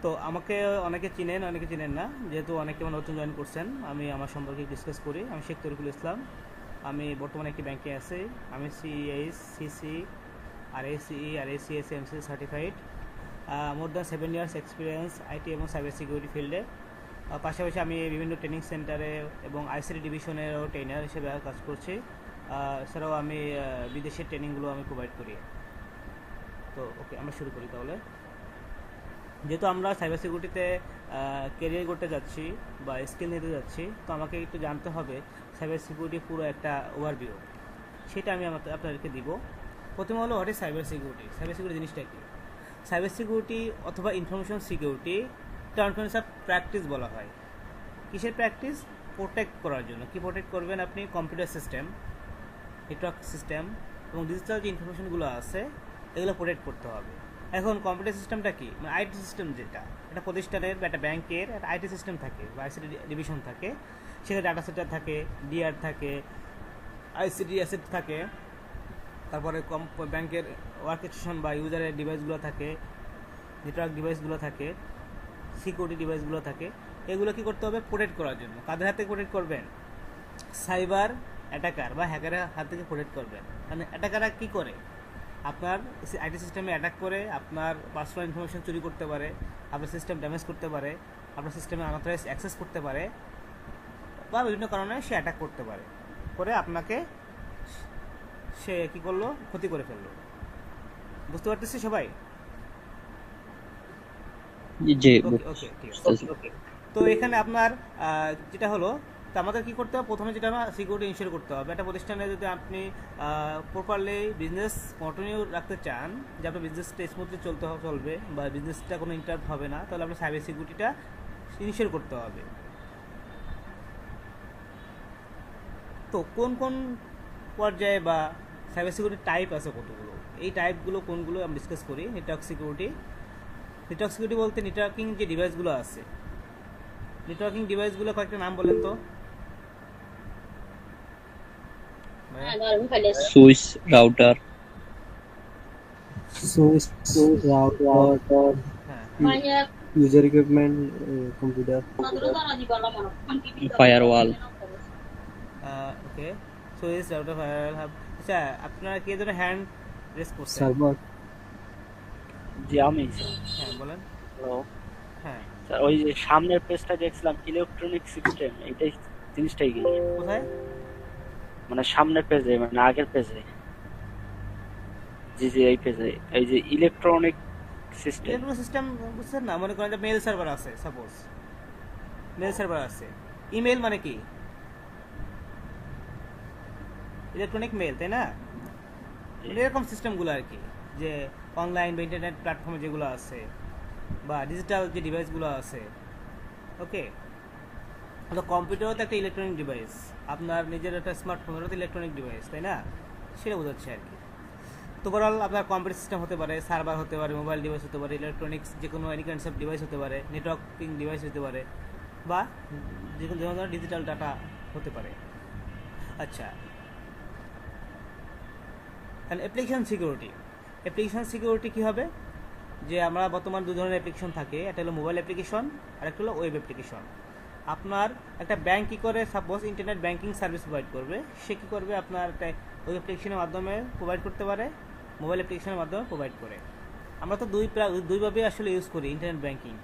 তো আমাকে অনেকে চিনেন, অনেকে চিনেন না, যেহেতু অনেকে আমার নতুন জয়েন করছেন। আমি আমার সম্পর্কে ডিসকাস করি। আমি শেখ তরিকুল ইসলাম। আমি বর্তমানে একটি ব্যাংকে আছি। আমি সিএইচ, সিসি, আর এসিই আর ACS MC certified. More than 7 years experience IT এবং সাইবার সিকিউরিটি ফিল্ডে। পাশাপাশি আমি বিভিন্ন ট্রেনিং সেন্টারে এবং আইসিটি ডিভিশনেরও ট্রেনার হিসেবে কাজ করছি। এছাড়াও আমি বিদেশের ট্রেনিংগুলো আমি প্রোভাইড করি। তো ওকে, আমরা শুরু করি তাহলে। যেহেতু আমরা সাইবার সিকিউরিটিতে কেরিয়ার করতে যাচ্ছি বা স্কিল নিতে যাচ্ছি, তো আমাকে একটু জানতে হবে সাইবার সিকিউরিটি পুরো একটা ওভারভিউ। সেটা আমি আপনাদেরকে দিব। প্রথমে হলো what is cyber security. Cyber security জিনিসটা কি? সাইবার সিকিউরিটি অথবা information security terms of practice বলা হয়। কিসের প্র্যাকটিস? প্রোটেক্ট করার জন্য। কি প্রোটেক্ট করবেন আপনি? কম্পিউটার সিস্টেম, নেটওয়ার্ক সিস্টেম এবং ডিজিটাল যে ইনফরমেশনগুলো আছে এগুলো প্রোটেক্ট করতে হবে। এখন কম্পিউটার সিস্টেমটা কি? মানে আইটি সিস্টেম, যেটা একটা প্রতিষ্ঠানের বা একটা ব্যাংকের একটা আইটি সিস্টেম থাকে বা আইসিটি ডিভিশন থাকে। সেখানে ডাটা সেন্টার থাকে, ডিআর থাকে, আইসিটি অ্যাসেট থাকে, তারপরে ব্যাংকের ওয়ার্কেস্টেশন বা ইউজারের ডিভাইসগুলো থাকে, নেটওয়ার্ক ডিভাইসগুলো থাকে, সিকিউরিটি ডিভাইসগুলো থাকে। এগুলো কি করতে হবে? প্রোটেক্ট করার জন্য। কাদের হাতে প্রোটেক্ট করবেন? সাইবার অ্যাটাকার বা হ্যাকারের হাত থেকে প্রোটেক্ট করবেন। মানে অ্যাটাকাররা কী করে? আপনার আইটি সিস্টেমে অ্যাটাক করে আপনার পার্সোনাল ইনফরমেশন চুরি করতে পারে, আপনার সিস্টেম ড্যামেজ করতে পারে, আপনার সিস্টেমে আনঅথরাইজ অ্যাক্সেস করতে পারে, বা বিভিন্ন কারণে সে অ্যাটাক করতে পারে, করে আপনাকে সে কী করলো? ক্ষতি করে ফেললো। বুঝতে পারতেছি সবাই? জি, ওকে ওকে, ঠিক আছে। ওকে, তো এখানে আপনার যেটা হলো, তো আমাদের কী করতে হবে? প্রথমে যেটা আমার সিকিউরিটি ইনশিওর করতে হবে। একটা প্রতিষ্ঠানে যদি আপনি প্রপারলি বিজনেস কন্টিনিউ রাখতে চান, যে আপনার বিজনেসটা স্মুথলি চলবে বা বিজনেসটা কোনো ইন্টারাপ্ট হবে না, তাহলে আপনার সাইবার সিকিউরিটিটা ইনশিওর করতে হবে। তো কোন কোন পর্যায়ে বা সাইবার সিকিউরিটি টাইপ আছে কতগুলো, এই টাইপগুলো কোনগুলো আমি ডিসকাস করি। Network security. নেটওয়ার্ক সিকিউরিটি বলতে নেটওয়ার্কিং যে ডিভাইসগুলো আছে, নেটওয়ার্কিং ডিভাইসগুলো কয়েকটা নাম বলেন তো। সুইচ, রাউটার, Source, router, হ্যাঁ, user equipment, computer, firewall. Okay. Switch, router, firewall. আচ্ছা, আপনারা কি ধরনের হ্যান্ড রেস করছেন? server, জি আমি হ্যাঁ বলেন। হ্যালো হ্যাঁ, স্যার, ওই যে সামনের পেজটা দেখছিলাম ইলেকট্রনিক সিস্টেম, এইটাই জিনিসটাই কি? কোথায়? মানে সামনের পেজে, মানে আগের পেজে। জি জি, এই পেজে এই যে ইলেকট্রনিক সিস্টেম। ইলেকট্রনিক সিস্টেম বুঝছেন না? মনে করেন যে মেল সার্ভার আছে, সাপোজ মেল সার্ভার আছে। ইমেল মানে কি? ইলেকট্রনিক মেল, তাই না? এরকম সিস্টেমগুলো আর কি, যে অনলাইন বা ইন্টারনেট প্ল্যাটফর্মে যেগুলো আছে বা ডিজিটাল যে ডিভাইসগুলো আছে। ওকে, তো কম্পিউটারও তো একটা ইলেকট্রনিক ডিভাইস। আপনার নিজের একটা স্মার্টফোনেরও তো ইলেকট্রনিক ডিভাইস, তাই না? সেটা বোঝাচ্ছে আর কি। তো ওভারঅল আপনার কম্পিউটার সিস্টেম হতে পারে, সার্ভার হতে পারে, মোবাইল ডিভাইস হতে পারে, ইলেকট্রনিক্স যে কোনো এনি কাইন্ডস অফ ডিভাইস হতে পারে, নেটওয়ার্কিং ডিভাইস হতে পারে, বা যে কোনো ধরনের ডিজিটাল ডাটা হতে পারে। আচ্ছা, তাহলে অ্যাপ্লিকেশন সিকিউরিটি। অ্যাপ্লিকেশন সিকিউরিটি কী হবে? যে আমরা বর্তমান দু ধরনের অ্যাপ্লিকেশন থাকে, একটা হলো মোবাইল অ্যাপ্লিকেশন আর একটা হলো ওয়েব অ্যাপ্লিকেশন। আপনার একটা ব্যাংক কী করে? Suppose internet banking service provide করবে, সে কী করবে? আপনার একটা ওয়েব অ্যাপ্লিকেশনের মাধ্যমে প্রোভাইড করতে পারে, মোবাইল অ্যাপ্লিকেশনের মাধ্যমে প্রোভাইড করে। আমরা তো দুইভাবেই আসলে ইউজ করি ইন্টারনেট ব্যাংকিং।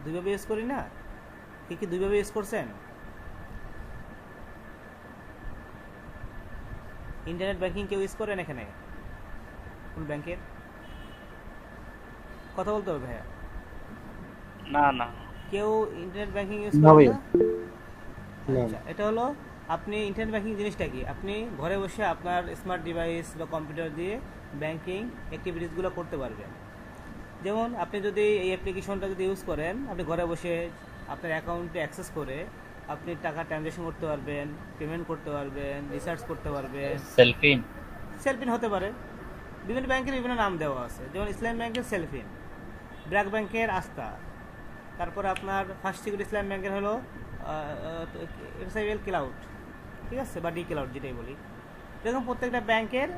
দুইভাবে ইউজ করি না? কি দুইভাবে ইউজ করছেন? ইন্টারনেট ব্যাংকিং কেউ ইউজ করেন এখানে? কোন ব্যাংকের কথা বলতে হবে ভাইয়া? না না, কেউ ইন্টারনেট ব্যাংকিং ইউজ না করেন ভাইয়া, না? না। আচ্ছা, এটা হলো আপনি ইন্টারনেট ব্যাংকিং জিনিসটা কি? আপনি ঘরে বসে আপনার স্মার্ট ডিভাইস বা কম্পিউটার দিয়ে ব্যাংকিং অ্যাক্টিভিটিসগুলো করতে পারবেন। যেমন আপনি যদি এই অ্যাপ্লিকেশনটা যদি ইউজ করেন, আপনি ঘরে বসে আপনার অ্যাকাউন্টে অ্যাক্সেস করে আপনি টাকা ট্রানজ্যাকশন করতে পারবেন, পেমেন্ট করতে পারবেন, রিসার্চ করতে পারবেন। সেলফিন। সেলফিন হতে পারে। বিভিন্ন ব্যাংকের বিভিন্ন নাম দেওয়া আছে, যেমন ইসলাম ব্যাংকের সেলফিন, ব্র্যাক ব্যাংকের আস্থা, তারপরে আপনার ফার্স্ট সিকিউরিটি ইসলাম ব্যাংকের হলো এফএসআইএল ক্লাউড, ঠিক আছে, বা ডি ক্লাউড যেটাই বলি। এরকম প্রত্যেকটা ব্যাংকের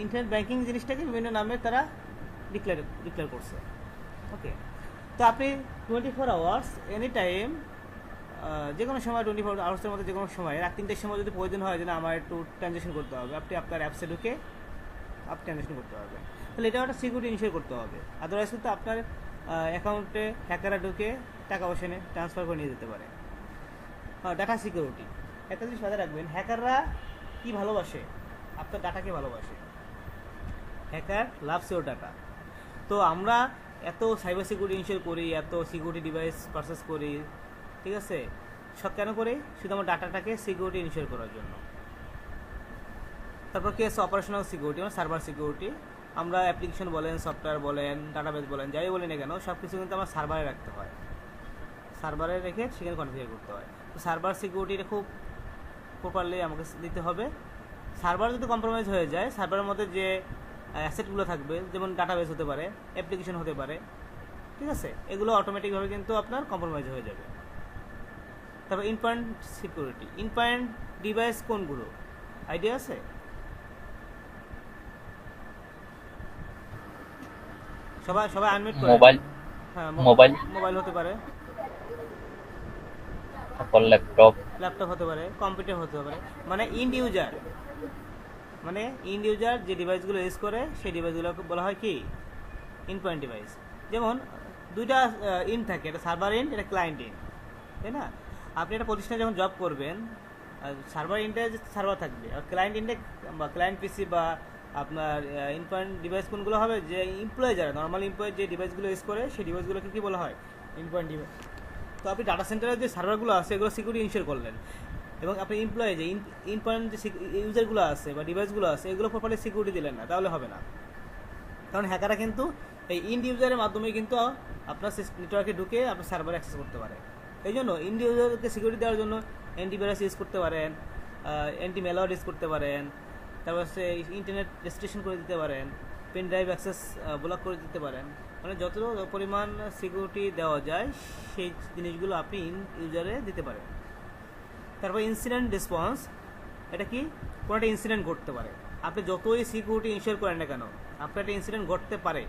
ইন্টারনেট ব্যাংকিং জিনিসটাকে বিভিন্ন নামে তারা ডিক্লেয়ার করছে। ওকে, তো আপনি 24 আওয়ার্স এনি টাইম, যে কোনো সময় 24 আওয়ার্সের মধ্যে যে কোনো সময় রাত 3টের সময় যদি প্রয়োজন হয় যে না আমার একটু ট্রানজ্যাকশন করতে হবে, আপনি আপনার অ্যাপসে ঢুকে আপনি ট্রানজ্যাকশন করতে পারবেন। তাহলে এটাও একটা সিকিউরিটি ইনশিওর করতে হবে, আদারওয়াইজ কিন্তু আপনার অ্যাকাউন্টে হ্যাকাররা ঢুকে টাকা পয়সা নিয়ে ট্রান্সফার করে নিয়ে যেতে পারে। ডাটা সিকিউরিটি, একটা জিনিস মাথায় রাখবেন, হ্যাকাররা কি ভালোবাসে? আপনার ডাটাকে ভালোবাসে। Hacker loves your data. তো আমরা এত সাইবার সিকিউরিটি ইনশিওর করি, এত সিকিউরিটি ডিভাইস পারচেস করি, ঠিক আছে, সব কেন করি? শুধু আমার ডাটাটাকে সিকিউরিটি ইনশিওর করার জন্য। তারপর কি আছে অপারেশনাল সিকিউরিটি, মানে সার্ভার সিকিউরিটি। আমরা অ্যাপ্লিকেশন বলেন, সফটওয়্যার বলেন, ডাটাবেস বলেন, যাই বলি না কেন, সব কিছু কিন্তু আমার সার্ভারে রাখতে হয়, সার্ভারে রেখে সেখানে কনফিগার করতে হয়। তো সার্ভার সিকিউরিটিটা খুব প্রপারলি আমাকে দিতে হবে। সার্ভার যদি কম্প্রোমাইজ হয়ে যায়, সার্ভারের মধ্যে যে অ্যাসেটগুলো থাকবে, যেমন ডাটাবেস হতে পারে, অ্যাপ্লিকেশন হতে পারে, ঠিক আছে, এগুলো অটোমেটিকভাবে কিন্তু আপনার কম্প্রোমাইজ হয়ে যাবে। তারপর ইনপয়েন্ট সিকিউরিটি, ইনপয়েন্ট ডিভাইস কোনগুলো আইডিয়া আছে? সবাই সবাই আনমিউট করে। মোবাইল, হ্যাঁ, মোবাইল, মোবাইল হতে পারে, তারপর ল্যাপটপ, ল্যাপটপ হতে পারে, কম্পিউটার হতে পারে। মানে ইন্ড ইউজার, মানে ইন্ড ইউজার যে ডিভাইসগুলো ইউজ করে সেই ডিভাইসগুলোকে বলা হয় কি ইনপয়েন্ট ডিভাইস। যেমন দুইটা ইন থাকে, এটা সার্ভার ইন, এটা ক্লায়েন্ট ইন, তাই না? আপনি একটা প্রতিষ্ঠানে যখন জব করবেন, সার্ভার ইন্ডে সার্ভার থাকবে, আর ক্লায়েন্ট ইন্ডে বা ক্লায়েন্ট পিসি বা আপনার ইনপয়েন্ট ডিভাইস কোনগুলো হবে? যে এমপ্লয়ি যারা নর্মাল এমপ্লয়ি যে ডিভাইসগুলো ইউজ করে সেই ডিভাইসগুলোকে কী বলা হয়? ইনপয়েন্ট ডিভাইস। তো আপনি ডাটা সেন্টারের যে সার্ভারগুলো আছে এগুলো সিকিউরিটি ইনশিওর করলেন, এবং আপনি এমপ্লয়ি যে ইনপয়েন্ট যে ইউজারগুলো আছে বা ডিভাইসগুলো আছে এগুলো প্রপারলি সিকিউরিটি দিলেন না, তাহলে হবে না। কারণ হ্যাকাররা কিন্তু এই ইন্ড ইউজারের মাধ্যমে কিন্তু আপনার নেটওয়ার্কে ঢুকে আপনার সার্ভারে অ্যাক্সেস করতে পারে। এই জন্য ইন্ড ইউজারকে সিকিউরিটি দেওয়ার জন্য অ্যান্টিভাইরাস ইউজ করতে পারেন, অ্যান্টি ম্যালওয়্যার ইউজ করতে পারেন, তারপর হচ্ছে ইন্টারনেট রেস্ট্রিকশন করে দিতে পারেন, পেন ড্রাইভ অ্যাক্সেস ব্লক করে দিতে পারেন। মানে যত পরিমাণ সিকিউরিটি দেওয়া যায় সেই জিনিসগুলো আপনি ইউজারে দিতে পারেন। তারপর ইনসিডেন্ট রেসপন্স, এটা কি? কোনো একটা ইনসিডেন্ট ঘটতে পারে, আপনি যতই সিকিউরিটি ইনশিওর করেন না কেন আপনার একটা ইনসিডেন্ট ঘটতে পারে,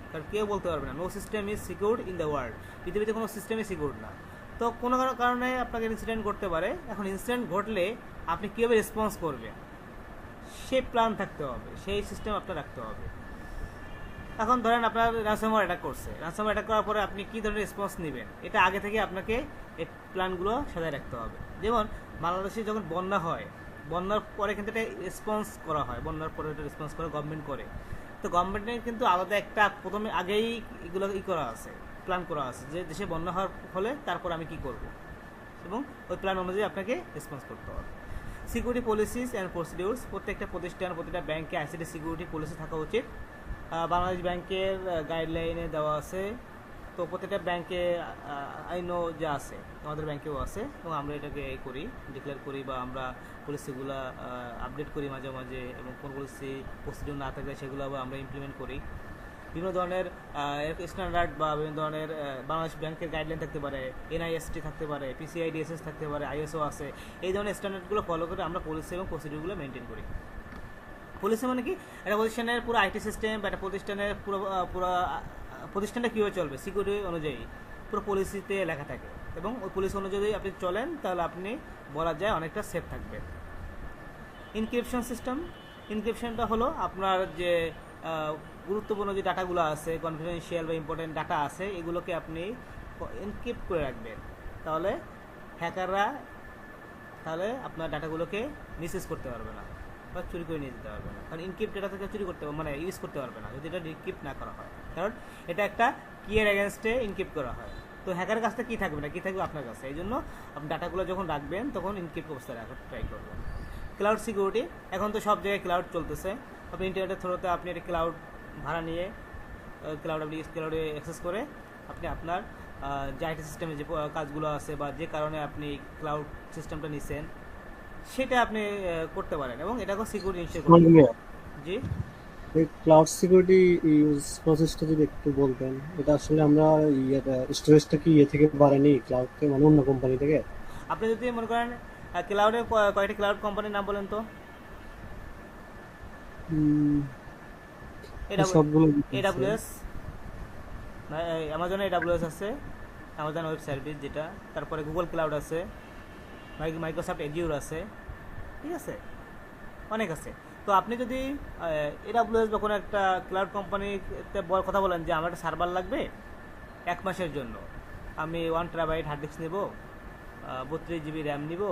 কারণ কেউ বলতে পারবে না, no system is secured in the world, পৃথিবীতে কোনো সিস্টেমই সিকিউর না। তো কোনো কারণে আপনাকে ইনসিডেন্ট ঘটতে পারে। এখন ইনসিডেন্ট ঘটলে আপনি কীভাবে রেসপন্স করবেন সেই প্ল্যান থাকতে হবে, সেই সিস্টেম আপনার রাখতে হবে। এখন ধরেন আপনার র্যানসমওয়্যার অ্যাটাক করছে, র্যানসমওয়্যার অ্যাটাক করার পরে আপনি কী ধরনের রেসপন্স নেবেন, এটা আগে থেকে আপনাকে এই প্ল্যানগুলো সাজায় রাখতে হবে। যেমন বাংলাদেশে যখন বন্যা হয়, বন্যার পরে কিন্তু একটা রেসপন্স করা হয়, বন্যার পরে একটা রেসপন্স করে গভর্নমেন্ট করে। তো গভর্নমেন্টের কিন্তু আলাদা একটা প্রথমে আগেই এগুলো করা আছে, প্ল্যান করা আছে যে দেশে বন্যা হওয়ার ফলে তারপর আমি কি করব, এবং ওই প্ল্যান অনুযায়ী আপনাকে রেসপন্স করতে হবে। সিকিউরিটি পলিসিস অ্যান্ড প্রসিডিউরস, প্রত্যেকটা প্রতিষ্ঠান প্রতিটা ব্যাংকে আইসিটি সিকিউরিটি পলিসি থাকা উচিত। বাংলাদেশ ব্যাংকের গাইডলাইনে দেওয়া আছে। তো প্রত্যেকটা ব্যাংকে আইনও যা আছে আমাদের ব্যাংকেও আছে, এবং আমরা এটাকে করি, ডিক্লেয়ার করি, বা আমরা পলিসিগুলো আপডেট করি মাঝে মাঝে, এবং কোন পলিসি প্রসিডিউর না থাকলে সেগুলো আবার আমরা ইমপ্লিমেন্ট করি। বিভিন্ন ধরনের স্ট্যান্ডার্ড বা বিভিন্ন ধরনের বাংলাদেশ ব্যাংকের গাইডলাইন থাকতে পারে, এনআইএসটি থাকতে পারে, পিসিআইডিএসএস থাকতে পারে, আইএসও আছে। এই ধরনের স্ট্যান্ডার্ডগুলো ফলো করে আমরা পলিসি এবং প্রসিডিউরগুলো মেনটেন করি। পলিসি মানে কি? একটা প্রতিষ্ঠানের পুরো আইটি সিস্টেম বা একটা প্রতিষ্ঠানের পুরো প্রতিষ্ঠানটা কীভাবে চলবে সিকিউরিটি অনুযায়ী পুরো পলিসিতে লেখা থাকে, এবং ওই পলিসি অনুযায়ী আপনি চলেন তাহলে আপনি বলা যায় অনেকটা সেফ থাকবে। ইনক্রিপশন সিস্টেম, ইনক্রিপশনটা হলো আপনার যে গুরুত্বপূর্ণ যে ডাটাগুলো আছে, কনফিডেন্সিয়াল বা ইম্পর্টেন্ট ডাটা আছে, এগুলোকে আপনি এনক্রিপ্ট করে রাখবেন, তাহলে হ্যাকাররা তাহলে আপনার ডাটাগুলোকে মিসইউজ করতে পারবে না বা চুরি করে নিয়ে যেতে পারবে না। কারণ ইনক্রিপ্ট ডাটা থেকে চুরি করতে মানে ইউজ করতে পারবে না যদি এটা ডিক্রিপ্ট না করা হয়, কারণ এটা একটা কিয়ের এগেনস্টে ইনক্রিপ্ট করা হয়। তো হ্যাকারের কাছ থেকে কী থাকবে না, কী থাকবে আপনার কাছে, এই জন্য আপনি ডাটাগুলো যখন রাখবেন তখন ইনক্রিপ্ট অবস্থায় রাখার ট্রাই করবেন। ক্লাউড সিকিউরিটি, এখন তো সব জায়গায় ক্লাউড চলতেছে, আপনি ইন্টারনেটের থ্রুতে আপনি একটা ক্লাউড ভাড়া নিয়ে ক্লাউডে অ্যাক্সেস করে আপনি আপনার যে আইটি সিস্টেমে যে কাজগুলো আছে বা যে কারণে আপনি ক্লাউড সিস্টেমটা নিছেন সেটা আপনি করতে পারেন, এবং এটাকেও সিকিউরিটি ইনশিওর করতে পারেন। জি, এই ক্লাউড সিকিউরিটি ইউজ প্রসেসটা যদি একটু বলতেন। এটা আসলে আমরা স্টোরেজটা কি থেকে বাড়ানি ক্লাউড থেকে, মানে অন্য কোম্পানি থেকে? আপনি যদি মনে করেন ক্লাউডে কয়েকটি ক্লাউড কোম্পানির নাম বলেন তো। সবগুলো AWS, অ্যামাজনে AWS আছে, অ্যামাজন ওয়েব সার্ভিস যেটা, তারপরে গুগল ক্লাউড আছে, মাইক্রোসফট এজিউর আছে, ঠিক আছে, অনেক আছে। তো আপনি যদি AWS বা কোনো একটা ক্লাউড কোম্পানিতে কথা বলেন যে আমার একটা সার্ভার লাগবে 1 মাসের জন্য, আমি 1 টেরাবাইট হার্ড ডিস্ক নেব, 32 জিবি র্যাম নিব,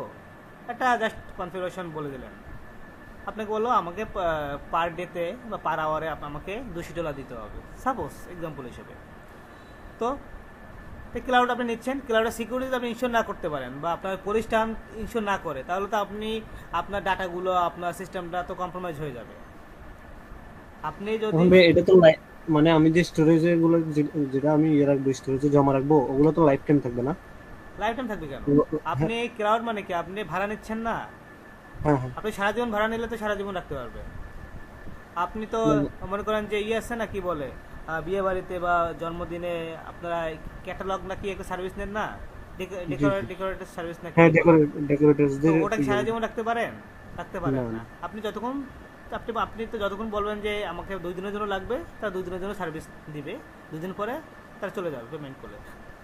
একটা জাস্ট কনফিগারেশন বলে দিলেন, আপনাকে বললো আমাকে পার ডেতে বা পার আওয়ারে আমাকে $200 দিতে হবে, সাপোজ এক্সাম্পল হিসেবে। তো ক্লাউড আপনি নিচ্ছেন, ক্লাউডের সিকিউরিটি আপনি ইনশিওর না করতে পারেন বা আপনার প্রতিষ্ঠান ইনশিওর না করে, তাহলে তো আপনি আপনার ডাটাগুলো, আপনার সিস্টেমটা তো কম্প্রোমাইজ হয়ে যাবে। আপনি যদি এখন ভাই এটা তো মানে আমি যে স্টোরেজে গুলো যেটা আমি ইয়ে রাখবো, স্টোরেজে জমা রাখবো, ওগুলো তো লাইফ টাইম থাকবে না? লাইফ টাইম থাকবে কেন? হ্যাঁ আপনি ক্লাউড মানে কি, আপনি ভাড়া নিচ্ছেন না? হ্যাঁ হ্যাঁ। আপনি সারা জীবন ভাড়া নিলে তো সারা জীবন রাখতে পারবেন। আপনি তো মনে করেন যে আছে না, কি বলে, বিয়ে বাড়িতে বা জন্মদিনে আপনারা ক্যাটালগ নাকি একটা সার্ভিস নেন না, ডেকোরেটর সার্ভিস নাকি, হ্যাঁ ডেকোরেটরস তো দের ওটা কি সারা জীবন রাখতে পারেন? রাখতে পারেন না। না। আপনি আপনি তো যতক্ষণ বলবেন যে আমাকে 2 দিনের জন্য লাগবে, তারা 2 দিনের জন্য সার্ভিস দিবে, 2 দিন পরে তারা চলে যাবে পেমেন্ট করে।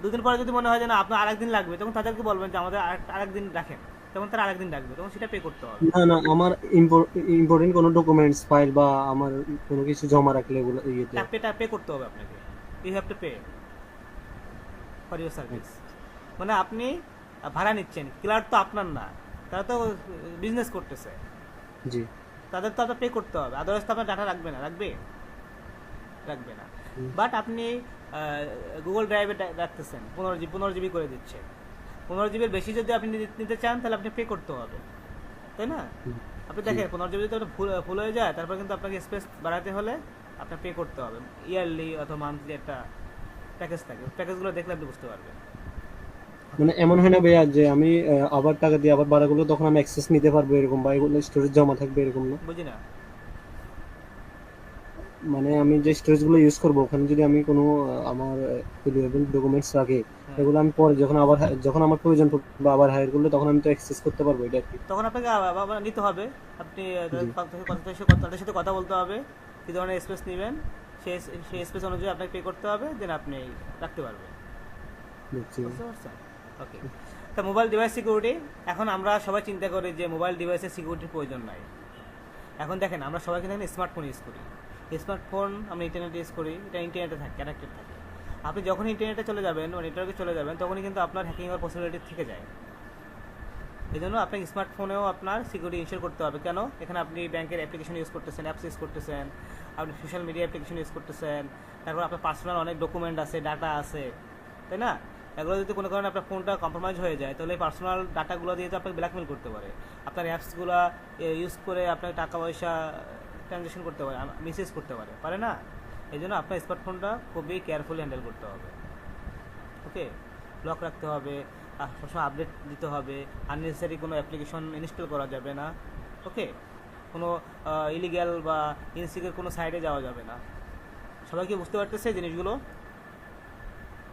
2 দিন পরে যদি মনে হয় যে না আপনার আরেকদিন লাগবে, তখন তাদেরকে বলবেন যে আমাদের আরেকদিন রাখেন, তখন তারা আরেকদিন রাখবে, তখন সেটা পে করতে হবে। না না, আমার ইম্পর্টেন্ট কোনো ডকুমেন্টস ফাইল বা আমার কোনো কিছু জমা রাখলে ওগুলো ইয়েতে পে করতে হবে আপনাকে, you have to pay for your service. মানে আপনি ভাড়া নিচ্ছেন, ক্লাউড তো আপনার না, তারা তো বিজনেস করতেছে, জি। তাদের তো আপনার পে করতে হবে, আদারওয়াইজ তো আপনার ডাটা রাখবে না, রাখবে না। বাট আপনি গুগল ড্রাইভে রাখতেছেন, 15 জিবি করে দিচ্ছে, 15 জিবির বেশি যদি আপনি নিতে চান তাহলে আপনি পে করতে হবে, তাই না? আপনি দেখেন 15 জিবি যদি ফুল হয়ে যায়, তারপর কিন্তু আপনাকে স্পেস বাড়াতে হলে আপনার পে করতে হবে, ইয়ারলি অথবা মান্থলি একটা প্যাকেজ থাকে, প্যাকেজগুলো দেখলে আপনি বুঝতে পারবেন। মানে এমন হয় না ভাইয়া যে আমি আবার টাকা দিয়ে আবার ভাড়াগুলো তখন আমি অ্যাক্সেস নিতে পারবো এরকম, বা এগুলো স্টোরেজ জমা থাকবে এরকম না? বুঝি না। মানে আমি যে স্টোরেজ গুলো ইউজ করবো ওখানে যদি আমি কোনো আমার ভ্যালুয়েবল ডকুমেন্টস রাখি, এগুলো আমি পরে যখন আমার প্রয়োজন পড়বে বা আবার হায়ার করলে তখন আমি তো অ্যাক্সেস করতে পারবো, এটা আর কি। তখন আপনাকে আবার নিতে হবে, আপনি তাদের সাথে কথা বলতে হবে কী ধরনের স্পেস নেবেন, সেই স্পেস অনুযায়ী আপনাকে পে করতে হবে, দেন আপনি রাখতে পারবেন। বুঝছি। বুঝতে পারছেন? ওকে। তা মোবাইল ডিভাইস সিকিউরিটি, এখন আমরা সবাই চিন্তা করি যে মোবাইল ডিভাইসের সিকিউরিটির প্রয়োজন নাই। এখন দেখেন আমরা সবাই কিন্তু স্মার্টফোন ইউজ করি, স্মার্টফোন আমরা ইন্টারনেট ইউজ করি, এটা ইন্টারনেটে থাকে, কানেক্টেড থাকে। আপনি যখন ইন্টারনেটে চলে যাবেন বা নেটওয়ার্কে চলে যাবেন, তখনই কিন্তু আপনার হ্যাকিং হওয়ার পসিবিলিটি থেকে যায়। এই জন্য আপনাকে স্মার্টফোনেও আপনার সিকিউরিটি ইনশিওর করতে হবে। কেন? এখানে আপনি ব্যাংকের অ্যাপ্লিকেশন ইউজ করতেছেন, অ্যাপস ইউজ করতেছেন, আপনি সোশ্যাল মিডিয়া অ্যাপ্লিকেশন ইউজ করতেছেন, তারপর আপনার পার্সোনাল অনেক ডকুমেন্ট আছে, ডাটা আছে, তাই না? এগুলো যদি কোনো কারণে আপনার ফোনটা কম্প্রোমাইজ হয়ে যায়, তাহলে এই পার্সোনাল ডাটাগুলো দিয়ে তো আপনাকে ব্ল্যাকমেল করতে পারে, আপনার অ্যাপসগুলো ইউজ করে আপনাকে টাকা পয়সা ট্রানজ্যাকশন করতে পারে, মিসইউজ করতে পারে না? এই জন্য আপনার স্মার্টফোনটা খুবই কেয়ারফুলি হ্যান্ডেল করতে হবে। ওকে, লক রাখতে হবে, সবসময় আপডেট দিতে হবে, আননেসেসারি কোনো অ্যাপ্লিকেশন ইনস্টল করা যাবে না। ওকে, কোনো ইলিগ্যাল বা ইনসিকিউর কোনো সাইটে যাওয়া যাবে না। সবাই কি বুঝতে পারতেছে জিনিসগুলো?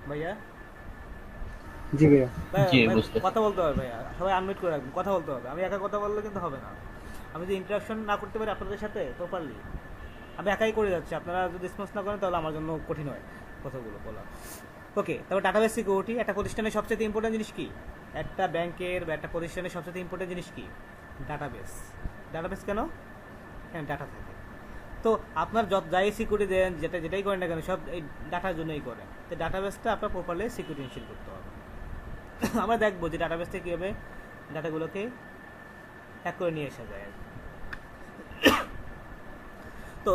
ভাইয়া জি ভাইয়া। জি, বুঝতে কথা বলতে হবে ভাইয়া, সবাই আনমিউট করে রাখবেন, কথা বলতে হবে। আমি একা কথা বললে কিন্তু হবে না, আমি যদি ইন্টারাকশন না করতে পারি আপনাদের সাথে প্রপারলি, আমি একাই করে যাচ্ছি, আপনারা যদি রেসপন্স না করেন তাহলে আমার জন্য কঠিন হয় কথাগুলো বলা। ওকে, তারপর ডাটাবেস সিকিউরিটি। একটা প্রতিষ্ঠানের সবচেয়ে ইম্পর্টেন্ট জিনিস কি? একটা ব্যাংকের বা একটা প্রতিষ্ঠানের সবচেয়ে ইম্পর্টেন্ট জিনিস কি? ডাটাবেস। ডাটাবেস কেন? হ্যাঁ, ডাটা থাকে। তো আপনার যাই সিকিউরিটি দেন, যেটাই করেন না কেন, সব এই ডাটার জন্যই করেন। তো ডাটাবেসটা আপনার প্রপারলি সিকিউরিটি ইনশিওর করতে হবে। আমরা দেখবো যে ডাটাবেস থেকে কীভাবে ডাটাগুলোকে হ্যাক করে নিয়ে আসা যায়। তো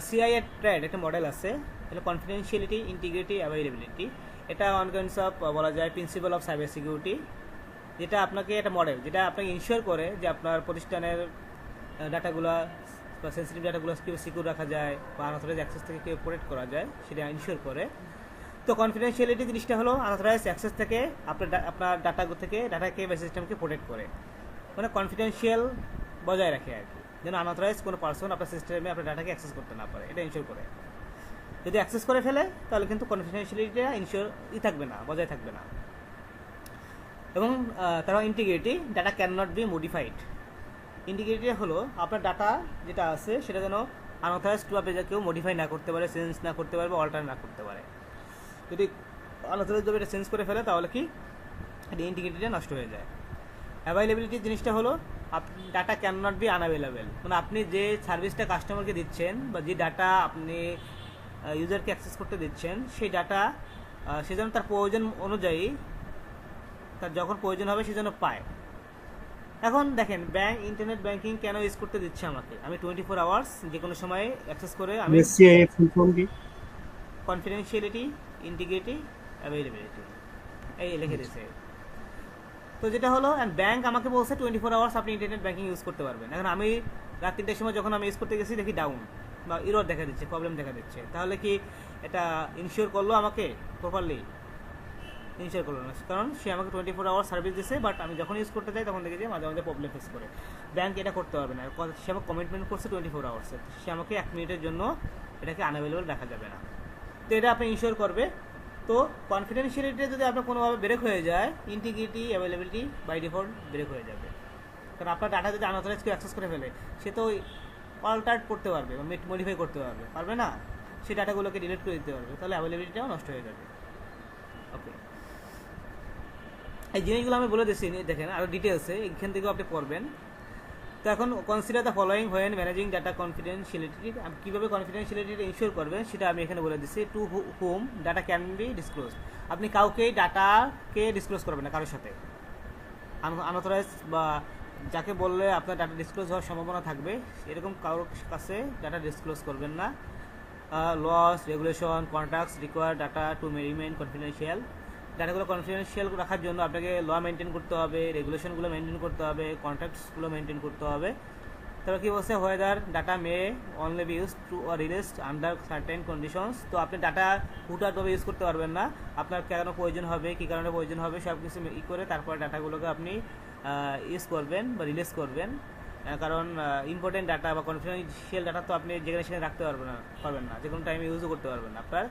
সিআইএ ট্রেড একটা মডেল আছে, এটা কনফিডেন্সিয়ালিটি, ইন্টিগ্রিটি, অ্যাভেলেবিলিটি। এটা ওয়ান কাইন্ডস অফ বলা যায় প্রিন্সিপাল অফ সাইবার সিকিউরিটি, যেটা আপনাকে একটা মডেল যেটা আপনাকে ইনশিওর করে যে আপনার প্রতিষ্ঠানের ডাটাগুলো বা সেন্সিটিভ ডাটাগুলো কীভাবে সিকিউর রাখা যায় বা আনঅথরাইজ অ্যাক্সেস থেকে কীভাবে প্রোটেক্ট করা যায় সেটা ইনশিওর করে। তো কনফিডেন্সিয়ালিটি জিনিসটা হলো আনঅথরাইজ অ্যাক্সেস থেকে আপনার ডাটাগুলো থেকে ডাটাকে বা সিস্টেমকে প্রোটেক্ট করে, মানে কনফিডেন্সিয়াল বজায় রাখে আর কি, যেন আনঅথরাইজ কোনো পার্সন আপনার সিস্টেমে আপনার ডাটাকে অ্যাক্সেস করতে না পারে, এটা ইনশিওর করে। যদি অ্যাক্সেস করে ফেলে তাহলে কিন্তু কনফিডেন্সিয়ালিটিটা থাকবে না, বজায় থাকবে না। এবং তারপর integrity, data can not B modified. Integrity হলো আপনার ডাটা যেটা আছে সেটা যেন আনঅথরাইজড ভাবে কেউ মডিফাই না করতে পারে, চেঞ্জ না করতে পারে বা অল্টার না করতে পারে। যদি আনঅথরাইজড এটা চেঞ্জ করে ফেলে তাহলে কি এটা ইন্টিগ্রিটিটা নষ্ট হয়ে যায়। অ্যাভেলেবিলিটি জিনিসটা হলো আপনি data can not be unavailable, মানে আপনি যে সার্ভিসটা কাস্টমারকে দিচ্ছেন বা যে ডাটা আপনি ইউজারকে অ্যাক্সেস করতে দিচ্ছেন সেই ডাটা সে যেন তার প্রয়োজন অনুযায়ী তার যখন প্রয়োজন হবে সে যেন পায়। এখন দেখেন ব্যাংক ইন্টারনেট ব্যাংকিং কেন ইউজ করতে দিচ্ছে আমাকে, আমি 24 আওয়ার্স যে কোনো সময় অ্যাক্সেস করে আমি সিআইএ ফুল ফর্ম কি? কনফিডেন্সিয়ালিটি, ইন্টিগ্রিটি, অ্যাভেলেবিলিটি এই লিখে দিয়েছে। তো যেটা হলো ব্যাংক আমাকে বলছে 24 আওয়ার্স আপনি ইন্টারনেট ব্যাংকিং ইউজ করতে পারবেন। এখন আমি রাত 3টার সময় যখন আমি ইউজ করতে গেছি দেখি ডাউন বা ইরর দেখা দিচ্ছে, প্রবলেম দেখা দিচ্ছে, তাহলে কি এটা ইনশিওর করলো আমাকে প্রপারলি? ইনশিওর করলো না, কারণ সে আমাকে 24 আওয়ার সার্ভিস দিচ্ছে, বাট আমি যখন ইউজ করতে যাই তখন দেখি যে মাঝে মাঝে প্রবলেম ফেস করে। ব্যাংক এটা করতে পারবে না, সে আমাকে কমিটমেন্ট করছে 24 আওয়ার্সে, সে আমাকে 1 মিনিটের জন্য এটাকে আনঅ্যাভেলেবল রাখা যাবে না। তো এটা আপনি ইনশিওর করবে। তো কনফিডেন্সিয়ালিটি যদি আপনার কোনোভাবে ব্রেক হয়ে যায়, integrity, availability by default break হয়ে যাবে। কারণ আপনার ডাটা যদি আনঅথরাইজ কেউ অ্যাক্সেস করে ফেলে সে তো অল্টার করতে পারবে বা মডিফাই করতে পারবে না, সেই ডাটাগুলোকে ডিলিট করে দিতে পারবে, তাহলে অ্যাভেলেবিলিটিটাও নষ্ট হয়ে যাবে। ওকে, এই জিনিসগুলো আমি বলে দিচ্ছি, দেখেন আরও ডিটেলসে এখান থেকেও আপনি পড়বেন। তো এখন consider the following when managing data confidentiality, কীভাবে কনফিডেন্সিয়ালিটিটা ইনশিওর করবেন সেটা আমি এখানে বলে দিচ্ছি। To whom data can be disclose, আপনি কাউকেই ডাটাকে ডিসক্লোজ করবেন না কারোর সাথে। আনঅথরাইজ বা যাকে বললে আপনার ডাটা ডিসক্লোজ হওয়ার সম্ভাবনা থাকবে এরকম কারোর কাছে ডাটা ডিসক্লোজ করবেন না। Laws, regulation, contracts require data to remain confidential, ডাটাগুলো কনফিডেন্সিয়াল রাখার জন্য আপনাকে ল মেনটেন করতে হবে, রেগুলেশনগুলো মেনটেন করতে হবে, কন্ট্রাক্টসগুলো মেনটেন করতে হবে। তারপর কী বলছে, whether data May only be use to or released under certain conditions, তো আপনি ডাটা হুটহাটভাবে ইউজ করতে পারবেন না, আপনার কেন প্রয়োজন হবে, কী কারণে প্রয়োজন হবে সব কিছু করে তারপর ডাটাগুলোকে আপনি ইউজ করবেন বা রিলিজ করবেন। কারণ ইম্পর্টেন্ট ডাটা বা কনফিডেন্সিয়াল ডাটা তো আপনি যেখানে সেখানে রাখতে পারবেন না, যে কোনো টাইমে ইউজও করতে পারবেন না, আপনার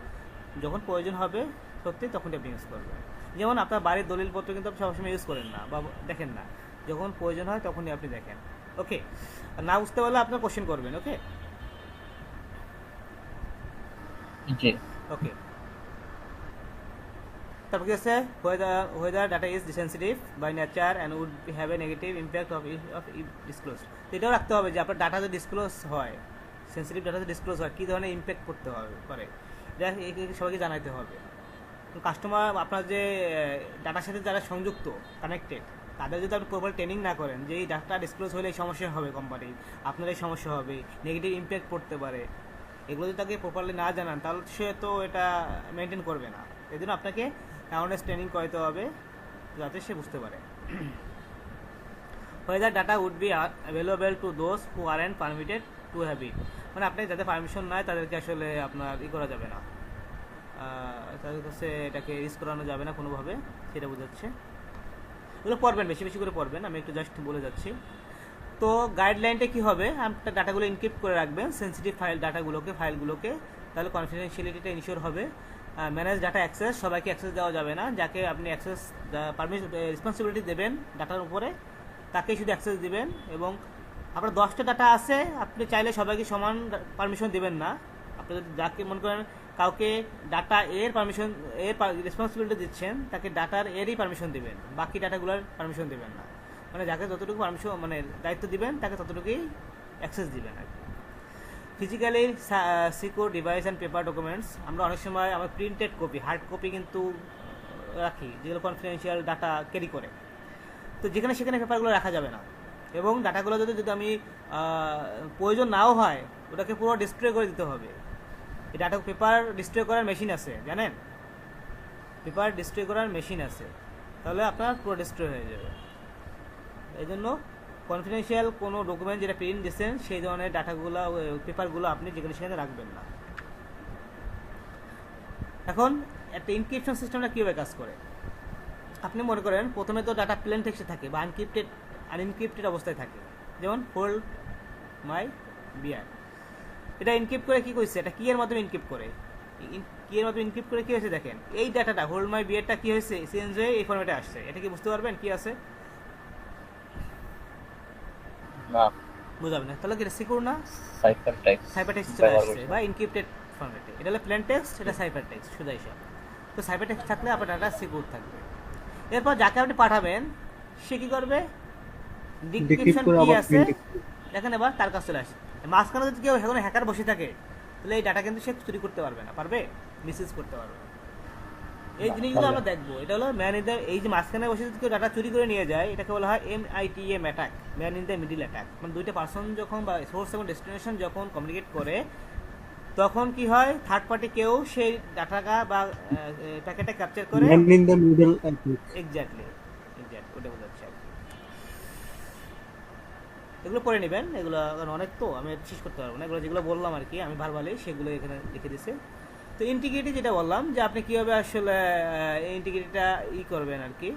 যখন প্রয়োজন হবে সত্যি তখন আপনি ইউজ করবেন। যেমন আপনার বাড়ির দলিলপত্র কিন্তু আপনি সবসময় ইউজ করেন না বা দেখেন না, যখন প্রয়োজন হয় তখনই আপনি দেখেন। ওকে, না বুঝতে পারলে আপনার কোশ্চেন করবেন। ওকে জি ওকে, তারপর কি আছে, whether data is sensitive by nature and would have a negative impact of if disclosed, এটাও রাখতে হবে যে আপনার ডাটা যদি ডিসক্লোজ হয়, সেন্সিটিভ ডাটা যদি ডিসক্লোজ হয় কী ধরনের ইম্প্যাক্ট করতে হবে পারে, এটা সবাইকে জানাতে হবে। কাস্টমার আপনার যে ডাটার সাথে যারা সংযুক্ত কানেক্টেড তাদের যদি আপনি প্রপার ট্রেনিং না করেন যে এই ডাটা ডিসক্লোজ হলে এই সমস্যা হবে, কোম্পানির আপনার এই সমস্যা হবে, নেগেটিভ ইম্প্যাক্ট পড়তে পারে, এগুলো যদি তাকে প্রপারলি না জানান তাহলে সে তো এটা মেনটেন করবে না। এই জন্য আপনাকে অ্যাওয়ারনেস ট্রেনিং করাতে হবে যাতে সে বুঝতে পারে। whether data would be available to those who aren't permitted to have it, মানে আপনি যাদের পারমিশন নাই তাদেরকে আসলে আপনার করা যাবে না, তাদের কাছে এটাকে রিস্ক করানো যাবে না কোনোভাবে, সেটা বোঝাচ্ছে। এগুলো পড়বেন, বেশি বেশি করে পড়বেন, আমি একটু জাস্ট বলে যাচ্ছি। তো গাইডলাইনটা কী হবে, আপনার ডাটাগুলো ইনক্রিপ্ট করে রাখবেন, সেন্সিটিভ ফাইলগুলোকে, তাহলে কনফিডেন্সিয়ালিটিটা ইনশিওর হবে। ম্যানেজ ডাটা অ্যাক্সেস, সবাইকে অ্যাক্সেস দেওয়া যাবে না, যাকে আপনি অ্যাক্সেস রেসপন্সিবিলিটি দেবেন ডাটার উপরে তাকেই শুধু অ্যাক্সেস দিবেন। এবং আপনার 10টা ডাটা আছে, আপনি চাইলে সবাইকে সমান পারমিশন দেবেন না, আপনি যদি যাকে মনে করেন কাউকে ডাটা এর পারমিশন রেসপন্সিবিলিটি দিচ্ছেন তাকে ডাটার এরই পারমিশন দিবেন, বাকি ডাটাগুলোর পারমিশন দিবেন না, মানে যাকে যতটুকু পারমিশন মানে দায়িত্ব দিবেন তাকে ততটুকুই অ্যাক্সেস দিবেন আর কি। Physically secure device and paper documents, আমরা অনেক সময় আমার প্রিন্টেড কপি, হার্ড কপি কিন্তু রাখি যেগুলো কনফিডেন্সিয়াল ডাটা ক্যারি করে, তো যেখানে সেখানে পেপারগুলো রাখা যাবে না। এবং ডাটাগুলো যদি আমি প্রয়োজন নাও হয় ওটাকে পুরো ডিসপ্লে করে দিতে হবে। এই ডাটা পেপার ডিসপ্লে করার মেশিন আছে, জানেন পেপার ডিসপ্লে করার মেশিন আছে, তাহলে আপনার পুরো ডিসপ্লে হয়ে যাবে। এই জন্য কনফিডেন্সিয়াল কোনো ডকুমেন্ট যেটা প্রিন্ট দিচ্ছেন সেই ধরনের ডাটাগুলো পেপারগুলো আপনি যেখানে সেখানে রাখবেন না। এখন একটা ইনক্রিপশন সিস্টেমটা কীভাবে কাজ করে, আপনি মনে করেন প্রথমে তো ডাটা প্লেন টেক্সটে থাকে বা আনএনক্রিপ্টেড অবস্থায় থাকে, যেমন হোল্ড মাই বিয়ার, এটা ইনক্রিপ্ট করে কী করছে, এটা কি এর মাধ্যমে ইনক্রিপ্ট করে, ইনক্রিপ্ট করে কী হয়েছে দেখেন, এই ডাটাটা হোল্ড মাই বিয়ারটা কী হয়েছে চেঞ্জ হয়ে এই ফরম্যাটে আসছে, এটা কি বুঝতে পারবেন কি আছে? না বুঝাবে না, তাহলে কি এটা সিকিউর না? সাইফার টেক্সট চলে আসছে বা ইনক্রিপ্টেড ফরম্যাটে, এটা হলো প্লেন টেক্সট, এটা সাইফার টেক্সট শুধু হিসাব। তো সাইবার টেক্সট থাকলে আপনার ডাটা সিকিউর থাকবে। এরপর যাকে আপনি পাঠাবেন সে কী করবে, ডিক্রিপ্ট ডিক্রিপশন করে কি আবার আছে প্রিন্ট দেখেন, এবার তার কাছে চলে আসে। মাঝখানে যদি কেউ এখন হ্যাকার বসে থাকে তাহলে এই ডাটা কিন্তু সে চুরি করতে পারবে না, পারবে মিসইউজ করতে পারবে না। এই জিনিসগুলো আমরা দেখবো। এটা হলো ম্যান ইন দ্য, এই যে মাঝখানে বসে যদি কেউ ডাটা চুরি করে নিয়ে যায় এটাকে বলা হয় MITM attack, man in the middle attack. মানে দুইটা পার্সন যখন বা সোর্স এবং ডেস্টিনেশন যখন কমিউনিকেট করে তখন কি হয়, থার্ড পার্টি কেউ সেই ডাটাটা বা প্যাকেটটা ক্যাপচার করে। Man in the middle exactly ওটা বোঝাচ্ছে আর কি। এগুলো পড়ে নেবেন, এগুলো কারণ অনেক তো আমি শেষ করতে পারবো না, এগুলো যেগুলো বললাম আর কি আমি ভার্বালি সেগুলো এখানে লিখে দিছে। তো ইন্টিগ্রিটি যেটা বললাম যে আপনি কীভাবে আসলে ইন্টিগ্রিটিটা করবেন আর কি।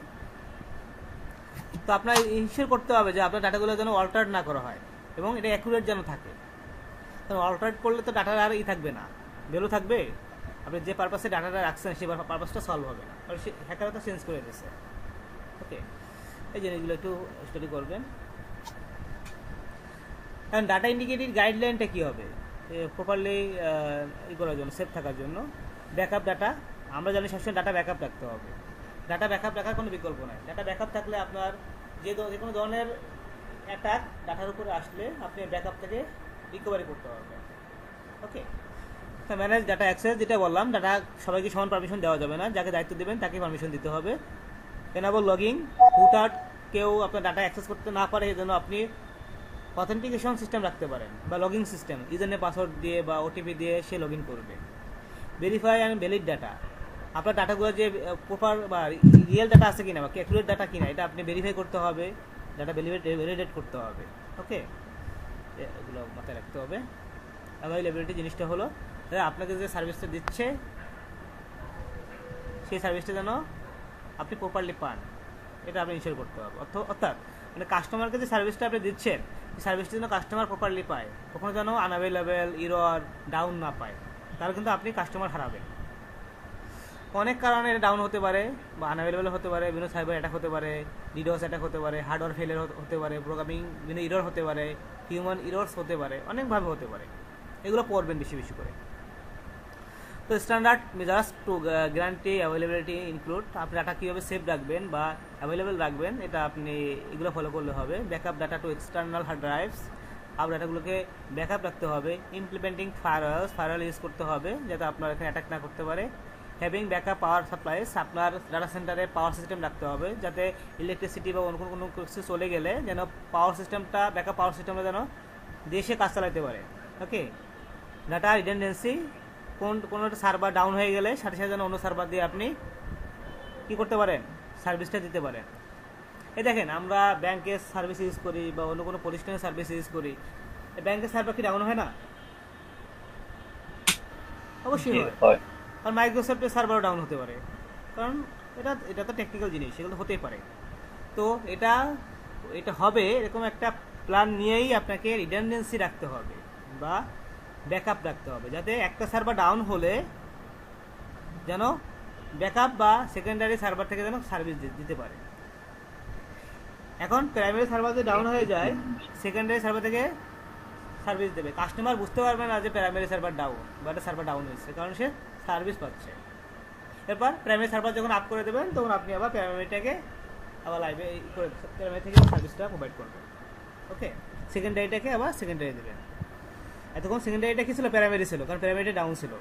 তো আপনার ইনশিওর করতে হবে যে আপনার ডাটাগুলো যেন অল্টার না করা হয় এবং এটা অ্যাকুরেট যেন থাকে। কারণ অল্টার করলে তো ডাটার আর থাকবে না, ভ্যালু থাকবে। আপনি যে পারপাসে ডাটাটা রাখছেন সেই পারপাসটা সলভ হবে না, কারণ সে হ্যাকাররা তো চেঞ্জ করে দিয়েছে। ওকে, এই জিনিসগুলো একটু স্টাডি করবেন। কারণ ডাটা ইন্ডিকেটিভ গাইডলাইনটা কী হবে প্রপারলি করার জন্য, সেফ থাকার জন্য। ব্যাকআপ ডাটা, আমরা জানি সবসময় ডাটা ব্যাকআপ রাখতে হবে। ডাটা ব্যাকআপ রাখার কোনো বিকল্প নাই। ডাটা ব্যাকআপ থাকলে আপনার যে কোনো ধরনের অ্যাটাক ডাটার উপরে আসলে আপনি ব্যাকআপ থেকে রিকভারি করতে পারবেন। ওকে, তো ম্যানেজ ডাটা অ্যাক্সেস যেটা বললাম, ডাটা সবাইকে সমান পারমিশন দেওয়া যাবে না, যাকে দায়িত্ব দেবেন তাকে পারমিশন দিতে হবে। এনাবল লগিং, হুটহাট কেউ আপনার ডাটা অ্যাক্সেস করতে না পারে সেজন্য আপনি অথেন্টিকেশন সিস্টেম রাখতে পারেন বা লগিং সিস্টেম, ইউজারনেম পাসওয়ার্ড দিয়ে বা ওটিপি দিয়ে সে লগ ইন করবে। ভেরিফাই অ্যান্ড ভ্যালিড ডাটা, আপনার ডাটাগুলো যে প্রপার বা রিয়েল ডাটা আছে কিনা বা অ্যাকুরেট ডাটা কিনা এটা আপনি ভেরিফাই করতে হবে, ডাটা ভ্যালিডেট করতে হবে। ওকে, এগুলো মাথায় রাখতে হবে। অ্যাভেলেবিলিটি জিনিসটা হলো আপনাকে যে সার্ভিসটা দিচ্ছে সেই সার্ভিসটা যেন আপনি প্রপারলি পান, এটা আপনি ইনশিওর করতে হবে। অর্থাৎ মানে কাস্টমারকে যে সার্ভিসটা আপনি দিচ্ছেন সেই সার্ভিসটা যেন কাস্টমার প্রপারলি পায়, কখনো যেন আনঅ্যাভেলেবেল, ইরর, ডাউন না পায়, তাহলে কিন্তু আপনি কাস্টমার হারাবেন। অনেক কারণে এটা ডাউন হতে পারে বা আনঅ্যাভেলেবেল হতে পারে, বিভিন্ন সাইবার অ্যাটাক হতে পারে, ডিডোস অ্যাটাক হতে পারে, হার্ডওয়্যার ফেলিয়ার হতে পারে, প্রোগ্রামিং বিভিন্ন ইরর হতে পারে, হিউম্যান ইরর্স হতে পারে, অনেকভাবে হতে পারে। এগুলো পড়বেন বেশি বেশি করে। তো standard measures two guarantee availability include, আপনি ডাটা কীভাবে সেভ রাখবেন বা অ্যাভেলেবেল রাখবেন এটা আপনি এগুলো ফলো করলে হবে। Backup data to external hard drives, আপনার ডাটাগুলোকে ব্যাকআপ রাখতে হবে। ইমপ্লিমেন্টিং ফায়ারওয়াল ইউজ করতে হবে যাতে আপনার এখানে অ্যাটাক না করতে পারে। হ্যাভিং ব্যাকআপ পাওয়ার সাপ্লাইস, আপনার ডাটা সেন্টারে পাওয়ার সিস্টেম রাখতে হবে যাতে ইলেকট্রিসিটি বা অন্য কোনো কিছু চলে গেলে যেন পাওয়ার সিস্টেমটা, ব্যাকআপ পাওয়ার সিস্টেমটা যেন দেশে কাজ চালাতে পারে। ওকে, ডাটা রিডেন্ডেন্সি, কোনো একটা সার্ভার ডাউন হয়ে গেলে সাথে সাথে যেন অন্য সার্ভার দিয়ে আপনি কী করতে পারেন, সার্ভিসটা দিতে পারেন। এই দেখেন আমরা ব্যাংকের সার্ভিস ইউজ করি বা অন্য কোনো প্রতিষ্ঠানের সার্ভিস ইউজ করি, ব্যাংকের সার্ভার কি ডাউন হয় না? অবশ্যই হয়। আর মাইক্রোসফটের সার্ভারও ডাউন হতে পারে, কারণ এটা তো টেকনিক্যাল জিনিস, সেগুলো হতেই পারে। তো এটা হবে এরকম একটা প্ল্যান নিয়েই আপনাকে রিডান্ডেন্সি রাখতে হবে বা ব্যাকআপ রাখতে হবে, যাতে একটা সার্ভার ডাউন হলে যেন ব্যাকআপ বা সেকেন্ডারি সার্ভার থেকে যেন সার্ভিস দিতে পারে। এখন প্রাইমারি সার্ভার যদি ডাউন হয়ে যায় সেকেন্ডারি সার্ভার থেকে সার্ভিস দেবে, কাস্টমার বুঝতে পারবে না যে প্রাইমারি সার্ভার ডাউন বা একটা সার্ভার ডাউন হয়েছে, কারণ সে সার্ভিস পাচ্ছে। এরপর প্রাইমারি সার্ভার যখন আপ করে দেবেন তখন আপনি আবার প্রাইমারিটাকে আবার লাইভে করে প্রাইমারি থেকে সার্ভিসটা প্রোভাইড করবেন। ওকে, সেকেন্ডারিটাকে আবার সেকেন্ডারি দেবেন। এতক্ষণ সেকেন্ডারিটা কী ছিল, প্রাইমারি ছিল, কারণ প্রাইমারিটা ডাউন ছিল।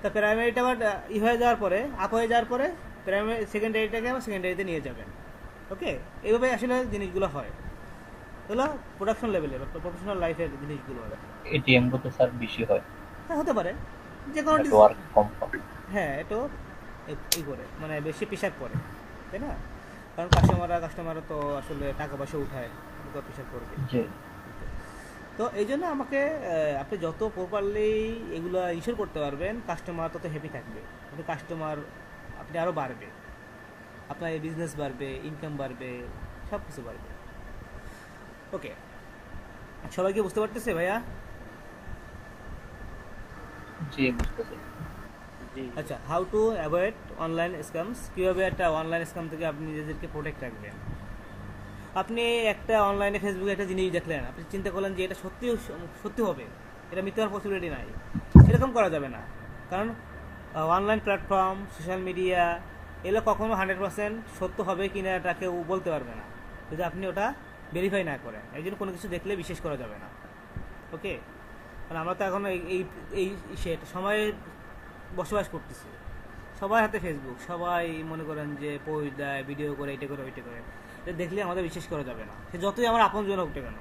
তো প্রাইমারিটা আবার হয়ে যাওয়ার পরে, আপ হয়ে যাওয়ার পরে প্রাইমারি সেকেন্ডারিটাকে আবার সেকেন্ডারিতে নিয়ে যাবেন। ওকে, এইভাবে আসলে জিনিসগুলো হয়, এগুলো প্রোডাকশন লেভেলের প্রফেশনাল লাইফের জিনিসগুলো হয়। এটিএম গুলো স্যার বেশি হয়, হ্যাঁ হতে পারে যে কোনো নেটওয়ার্ক কম পাবে। হ্যাঁ, এটাও করে মানে বেশি প্রেশার পড়ে, তাই না? কারণ কাস্টমাররা তো আসলে টাকা পয়সা উঠায়, তো প্রেশার পড়বে। তো এই জন্য আমাকে আপনি যত প্রপারলি এগুলো ইনশিওর করতে পারবেন কাস্টমার তত হ্যাপি থাকবে, আপনি আরও বাড়বে, আপনার বিজনেস বাড়বে, ইনকাম বাড়বে, সব কিছু বাড়বে। ওকে, সবাইকে বুঝতে পারতেছে ভাইয়া? জি, বুঝতেছি। আচ্ছা, how to avoid online scams, কীভাবে একটা অনলাইন স্ক্যাম থেকে আপনি নিজেদেরকে প্রোটেক্ট রাখবেন। আপনি একটা অনলাইনে ফেসবুকে একটা জিনিস দেখলেন, আপনি চিন্তা করলেন যে এটা সত্যি হবে, এটা মিথ্যে হওয়ার পসিবিলিটি নাই, এরকম করা যাবে না। কারণ অনলাইন প্ল্যাটফর্ম, সোশ্যাল মিডিয়া, এগুলো কখনো 100% সত্য হবে কিনা এটা কেউ বলতে পারবে না যদি আপনি ওটা ভেরিফাই না করেন। এই জন্য কোনো কিছু দেখলে বিশ্বাস করা যাবে না। ওকে, কারণ আমরা তো এখন এই এই সময়ে বসবাস করতেছি, সবার হাতে ফেসবুক, সবাই মনে করেন যে পোস্ট দেয়, ভিডিও করে, এটা করে ওইটা করে, এটা দেখলে আমাদের বিশ্বাস করা যাবে না। সে যতই আমার আপনজন হোক না কেন,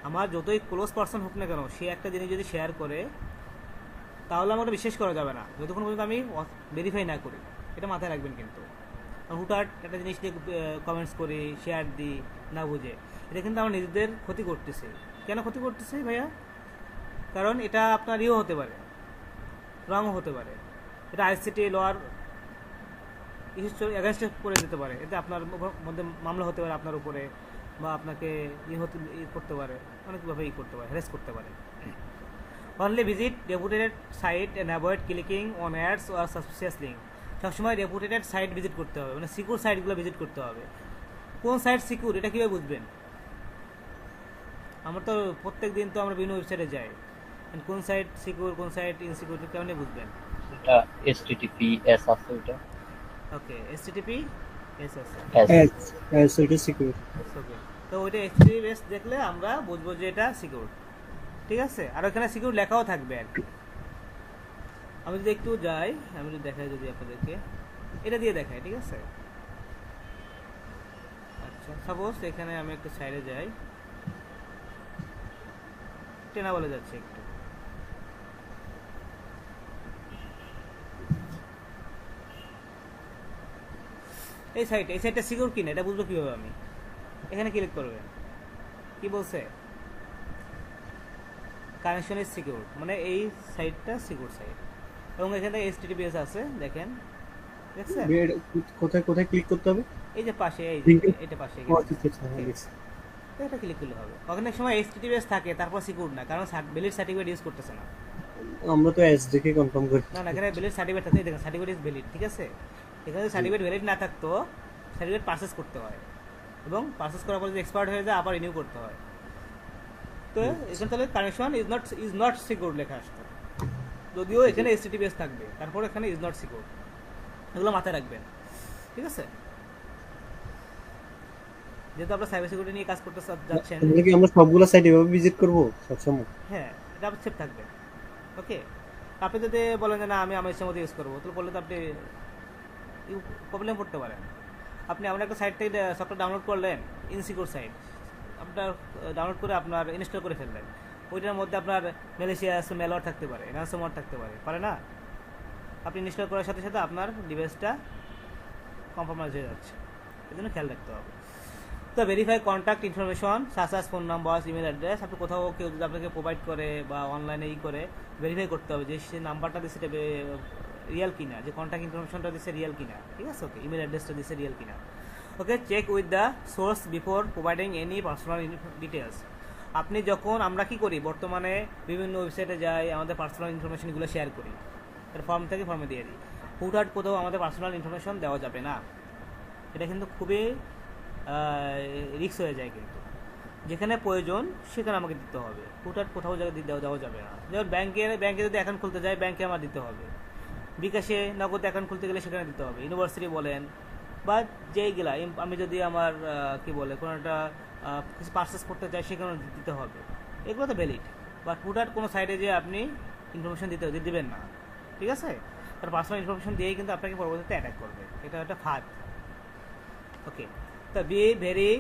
আমার যতই ক্লোজ পার্সন হোক না কেন, সে একটা জিনিস যদি শেয়ার করে তাহলে আমার বিশ্বাস করা যাবে না যতক্ষণ পর্যন্ত আমি ভেরিফাই না করি। এটা মাথায় রাখবেন কিন্তু। হুটহাট একটা জিনিস নিয়ে কমেন্টস করি, শেয়ার দিই না বুঝে, এটা কিন্তু আমার নিজেদের ক্ষতি করতেছে। কেন ক্ষতি করতেছে ভাইয়া? কারণ এটা আপনার ইয়েও হতে পারে, রঙও হতে পারে, এটা আইসিটি লর এগেনস্টে করে দিতে পারে, এতে আপনার মধ্যে মামলা হতে পারে আপনার উপরে, বা আপনাকে করতে পারে, অনেকভাবে করতে পারে, হ্যারেস করতে পারে। Only visit reputed site and avoid clicking on ads or suspicious link. সবসময় রেপুটেড সাইট ভিজিট করতে হবে, মানে সিকিউর সাইটগুলো ভিজিট করতে হবে। কোন সাইট সিকিউর এটা কীভাবে বুঝবেন? আমরা তো প্রত্যেক দিন তো আমরা বিভিন্ন ওয়েবসাইটে যাই, কোন সাইট সিকিউর কোন সাইট ইনসিকিউর কেমনে বুঝবেন? এটা HTTPS আছে ওটা। ওকে, HTTP এস আছে, এটা সিকিউর। ওকে, তো ওইটা HTTPS দেখলে আমরা বুঝবো যে এটা সিকিউর। ঠিক আছে, আর ওখানে সিকিউর লেখাও থাকবে আর কি। আমি যদি একটু যাই, আমি যদি দেখাই, যদি আপনাদেরকে এটা দিয়ে দেখাই, ঠিক আছে? আচ্ছা, সাপোজ এখানে আমি একটু সাইডে যাই, টেনা বলে যাচ্ছে একটু, এই সাইটটা সিকিউর কিনা এটা বুঝবো কিভাবে? আমি এখানে ক্লিক করবেন, কি বলছে? কানেকশন ইজ সিকিউর, মানে এই সাইটটা সিকিউর সাইট, এবং এখানে HTTPS আছে, দেখেন, দেখছেন? কোথায় কোথায় ক্লিক করতে হবে? এই যে পাশে, এই Link যে এ? এটা পাশে, ও, আচ্ছা, আচ্ছা, হ্যাঁ, দেখছি। তো এটা ক্লিক করলে হবে। অনেক সময় HTTPS থাকে তারপর সিকিউর না, কারণ ভ্যালিড সার্টিফিকেট ইউজ করতেছে না। আমরা তো এস দেখে কনফার্ম করি। না না, এখানে ভ্যালিড সার্টিফিকেট থাকে, দেখেন সার্টিফিকেট ইজ ভ্যালিড, ঠিক আছে? এখানে সার্টিফিকেট ভ্যালিড না থাকতো, সার্টিফিকেট পারচেস করতে হয়, এবং পারচেস করার পর যদি এক্সপায়ার্ড হয়ে যায় আবার রিনিউ করতে হয়। তো এখানে তাহলে কানেকশন ইজ নট সিকিউর লেখা আসতো, যদিও এখানে HTTPS থাকবে, তারপর এখানে ইজ নট সিকিউর। এগুলো মাথায় রাখবেন, ঠিক আছে? যেহেতু আমরা সাইবার সিকিউরিটি নিয়ে কাজ করতে যাচ্ছেন, তাহলে কি আমরা সবগুলো সাইট এভাবে ভিজিট করব সবসময়? হ্যাঁ, এটা আপনার সেফ থাকবে। ওকে, আপনি যদি বলেন যে না আমি আমার ইচ্ছা মতো ইউজ করবো, তাহলে বললে তো আপনি প্রবলেম পড়তে পারেন। আপনি আমরা একটা সাইট থেকে সফটওয়্যার ডাউনলোড করলেন, ইনসিকিউর সাইট, আপনার ডাউনলোড করে আপনার ইনস্টল করে ফেললেন, ওইটার মধ্যে আপনার ম্যালেশিয়াস ম্যালওয়্যার থাকতে পারে, র্যানসমওয়্যার থাকতে পারে, পারে না? আপনি ইনস্টল করার সাথে সাথে আপনার ডিভাইসটা কম্প্রোমাইজ হয়ে যাচ্ছে, এই জন্য খেয়াল রাখতে হবে। তো ভেরিফাই কন্ট্যাক্ট ইনফরমেশন সাচ আস ফোন নাম্বার, ইমেল অ্যাড্রেস। আপনি কোথাও কেউ যদি আপনাকে প্রোভাইড করে বা অনলাইনে করে ভেরিফাই করতে হবে যে সে নাম্বারটা দিচ্ছে সেটা রিয়েল কিনা, যে কন্ট্যাক্ট ইনফরমেশনটা দিচ্ছে রিয়েল কিনা, ঠিক আছে? ওকে, ইমেল অ্যাড্রেসটা দিচ্ছে রিয়েল কিনা। Okay, check with the source before providing any personal details. আপনি যখন, আমরা কি করি বর্তমানে, বিভিন্ন ওয়েবসাইটে যাই, আমাদের পার্সোনাল ইনফরমেশনগুলো শেয়ার করি, তার ফর্ম থেকে ফর্মে দিয়ে দিই। হুটহাট কোথাও আমাদের পার্সোনাল ইনফরমেশন দেওয়া যাবে না, এটা কিন্তু খুবই রিস্ক হয়ে যায়। কিন্তু যেখানে প্রয়োজন সেখানে আমাকে দিতে হবে, হুটহাট কোথাও জায়গায় দেওয়া যাবে না। যেমন ব্যাংকে যদি অ্যাকাউন্ট খুলতে যাই, ব্যাংকে আমার দিতে হবে। বিকাশে নগদ অ্যাকাউন্ট খুলতে গেলে সেখানে দিতে হবে। ইউনিভার্সিটি বলেন বা যেইগুলা, আমি যদি আমার কি বলে কোনো একটা কিছু পারচেস করতে চাই সেখানে দিতে হবে, এগুলো তো ভ্যালিড। বাট হুটহাট কোনো সাইডে যে আপনি ইনফরমেশন দিবেন না, ঠিক আছে? তার পার্সোনাল ইনফরমেশন দিয়েই কিন্তু আপনাকে পরবর্তীতে অ্যাটাক করবে, এটা একটা ফাঁদ। ওকে, তো be very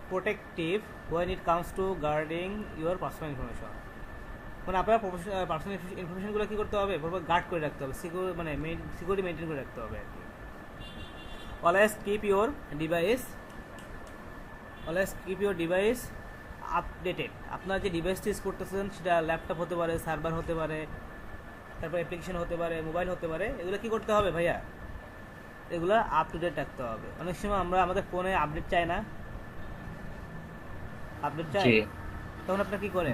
protective when it comes to guarding your personal information। মানে আপনার পার্সোনাল ইনফরমেশনগুলো কী করতে হবে? গার্ড করে রাখতে হবে, মানে সিকিউরিটি মেনটেন করে রাখতে হবে আর কি। Always keep your device updated. আপনার যে ডিভাইসটি ইউজ করতেছেন সেটা ল্যাপটপ হতে পারে, সার্ভার হতে পারে, তারপর অ্যাপ্লিকেশন হতে পারে, মোবাইল হতে পারে, এগুলো কী করতে হবে ভাইয়া? এগুলো আপ টু ডেট রাখতে হবে। অনেক সময় আমরা আমাদের ফোনে আপডেট চাই না, আপডেট চাই, তখন আপনার কি করেন?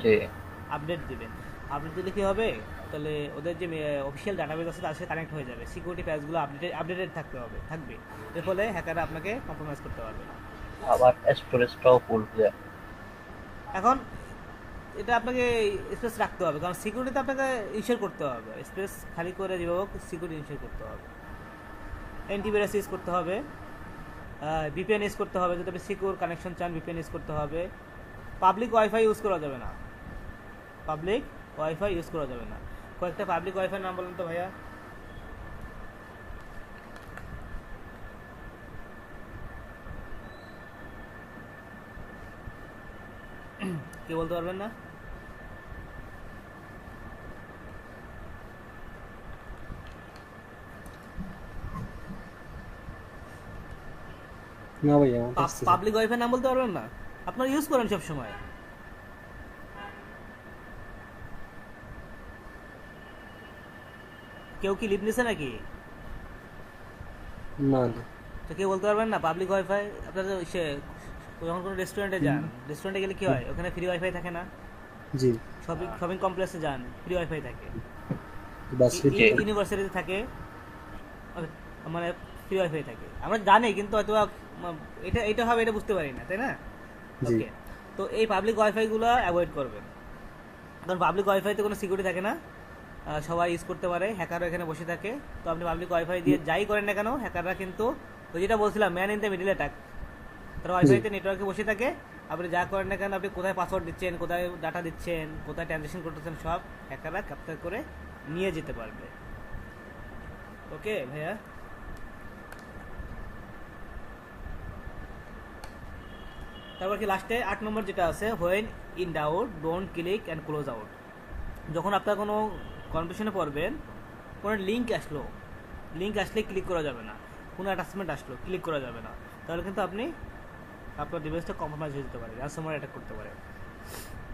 আপডেট দিবেন। আপডেট দিলে কি হবে? তাহলে ওদের যে অফিসিয়াল ডাটাবেস আছে তার সাথে কানেক্ট হয়ে যাবে, সিকিউরিটি প্যাচগুলো আপডেটেড থাকবে। এর ফলে হ্যাকাররা আপনাকে কম্প্রোমাইজ করতে পারবে না। আবার স্টোরেজটাও ফুল হয়ে যায়। এখন এটা আপনাকে স্পেস রাখতে হবে, কারণ সিকিউরিটিতে আপনাকে ইনশিওর করতে হবে, স্পেস খালি করে যেভাবে হোক সিকিউরিটি ইনশিওর করতে হবে। অ্যান্টিভাইরাস ইউজ করতে হবে, ভিপিএন ইউজ করতে হবে, যদি আপনি সিকিউর কানেকশন চান ভিপিএন ইউজ করতে হবে। পাবলিক ওয়াইফাই ইউজ করা যাবে না, পাবলিক ওয়াইফাই ইউজ করা যাবে না। কয়েকটা পাবলিক ওয়াইফাই নাম বলেন তো ভাইয়া। কি বলতে পারবেন না? না ভাই আমার কাছে পাবলিক ওয়াইফাই নাম বলতে পারবেন না, আপনারা ইউজ করেন সব সময়। কেউ কি লিভ নিছে নাকি? না না তো কেউ বলতে পারবেন না পাবলিক ওয়াইফাই? আপনারা সে যখন কোনো রেস্টুরেন্টে যান, রেস্টুরেন্টে গেলে কি হয়, ওখানে ফ্রি ওয়াইফাই থাকে না? জি শপিং শপিং কমপ্লেক্সে যান, ফ্রি ওয়াইফাই থাকে। বাস ইউনিভার্সিটিতে থাকে, মানে ফ্রি ওয়াইফাই থাকে। আমরা জানি কিন্তু হয়তো এটা এটা হবে এটা বুঝতে পারি না, তাই না? জি ওকে, তো এই পাবলিক ওয়াইফাইগুলো অ্যাভয়েড করবেন, কারণ পাবলিক ওয়াইফাইতে কোনো সিকিউরিটি থাকে না, সবাই ইউজ করতে পারে, হ্যাকারও এখানে বসে থাকে। তো আপনি পাবলিক ওয়াইফাই দিয়ে যাই করেন না কেন, হ্যাকাররা কিন্তু ওই যেটা বলছিলাম man in the middle attack, তারা ওয়াইফাইতে নেটওয়ার্কে বসে থাকে। আপনি যা করেন না কেন, আপনি কোথায় পাসওয়ার্ড দিচ্ছেন, কোথায় ডাটা দিচ্ছেন, কোথায় ট্রানজেকশন করতেছেন, সব হ্যাকাররা ক্যাপচার করে নিয়ে যেতে পারবে। ওকে ভাইয়া, তারপর কি লাস্টে 8 নম্বর যেটা আছে, when in doubt don't click and close out. যখন আপনার কোনো কনফিউশনে পড়বেন, কোনো লিঙ্ক আসলে ক্লিক করা যাবে না, কোনো অ্যাটাচমেন্ট আসলো ক্লিক করা যাবে না, তাহলে কিন্তু আপনি আপনার ডিভাইসটা কম্প্রোমাইজ হয়ে যেতে পারে, রানসামওয়্যার অ্যাটাক করতে পারে।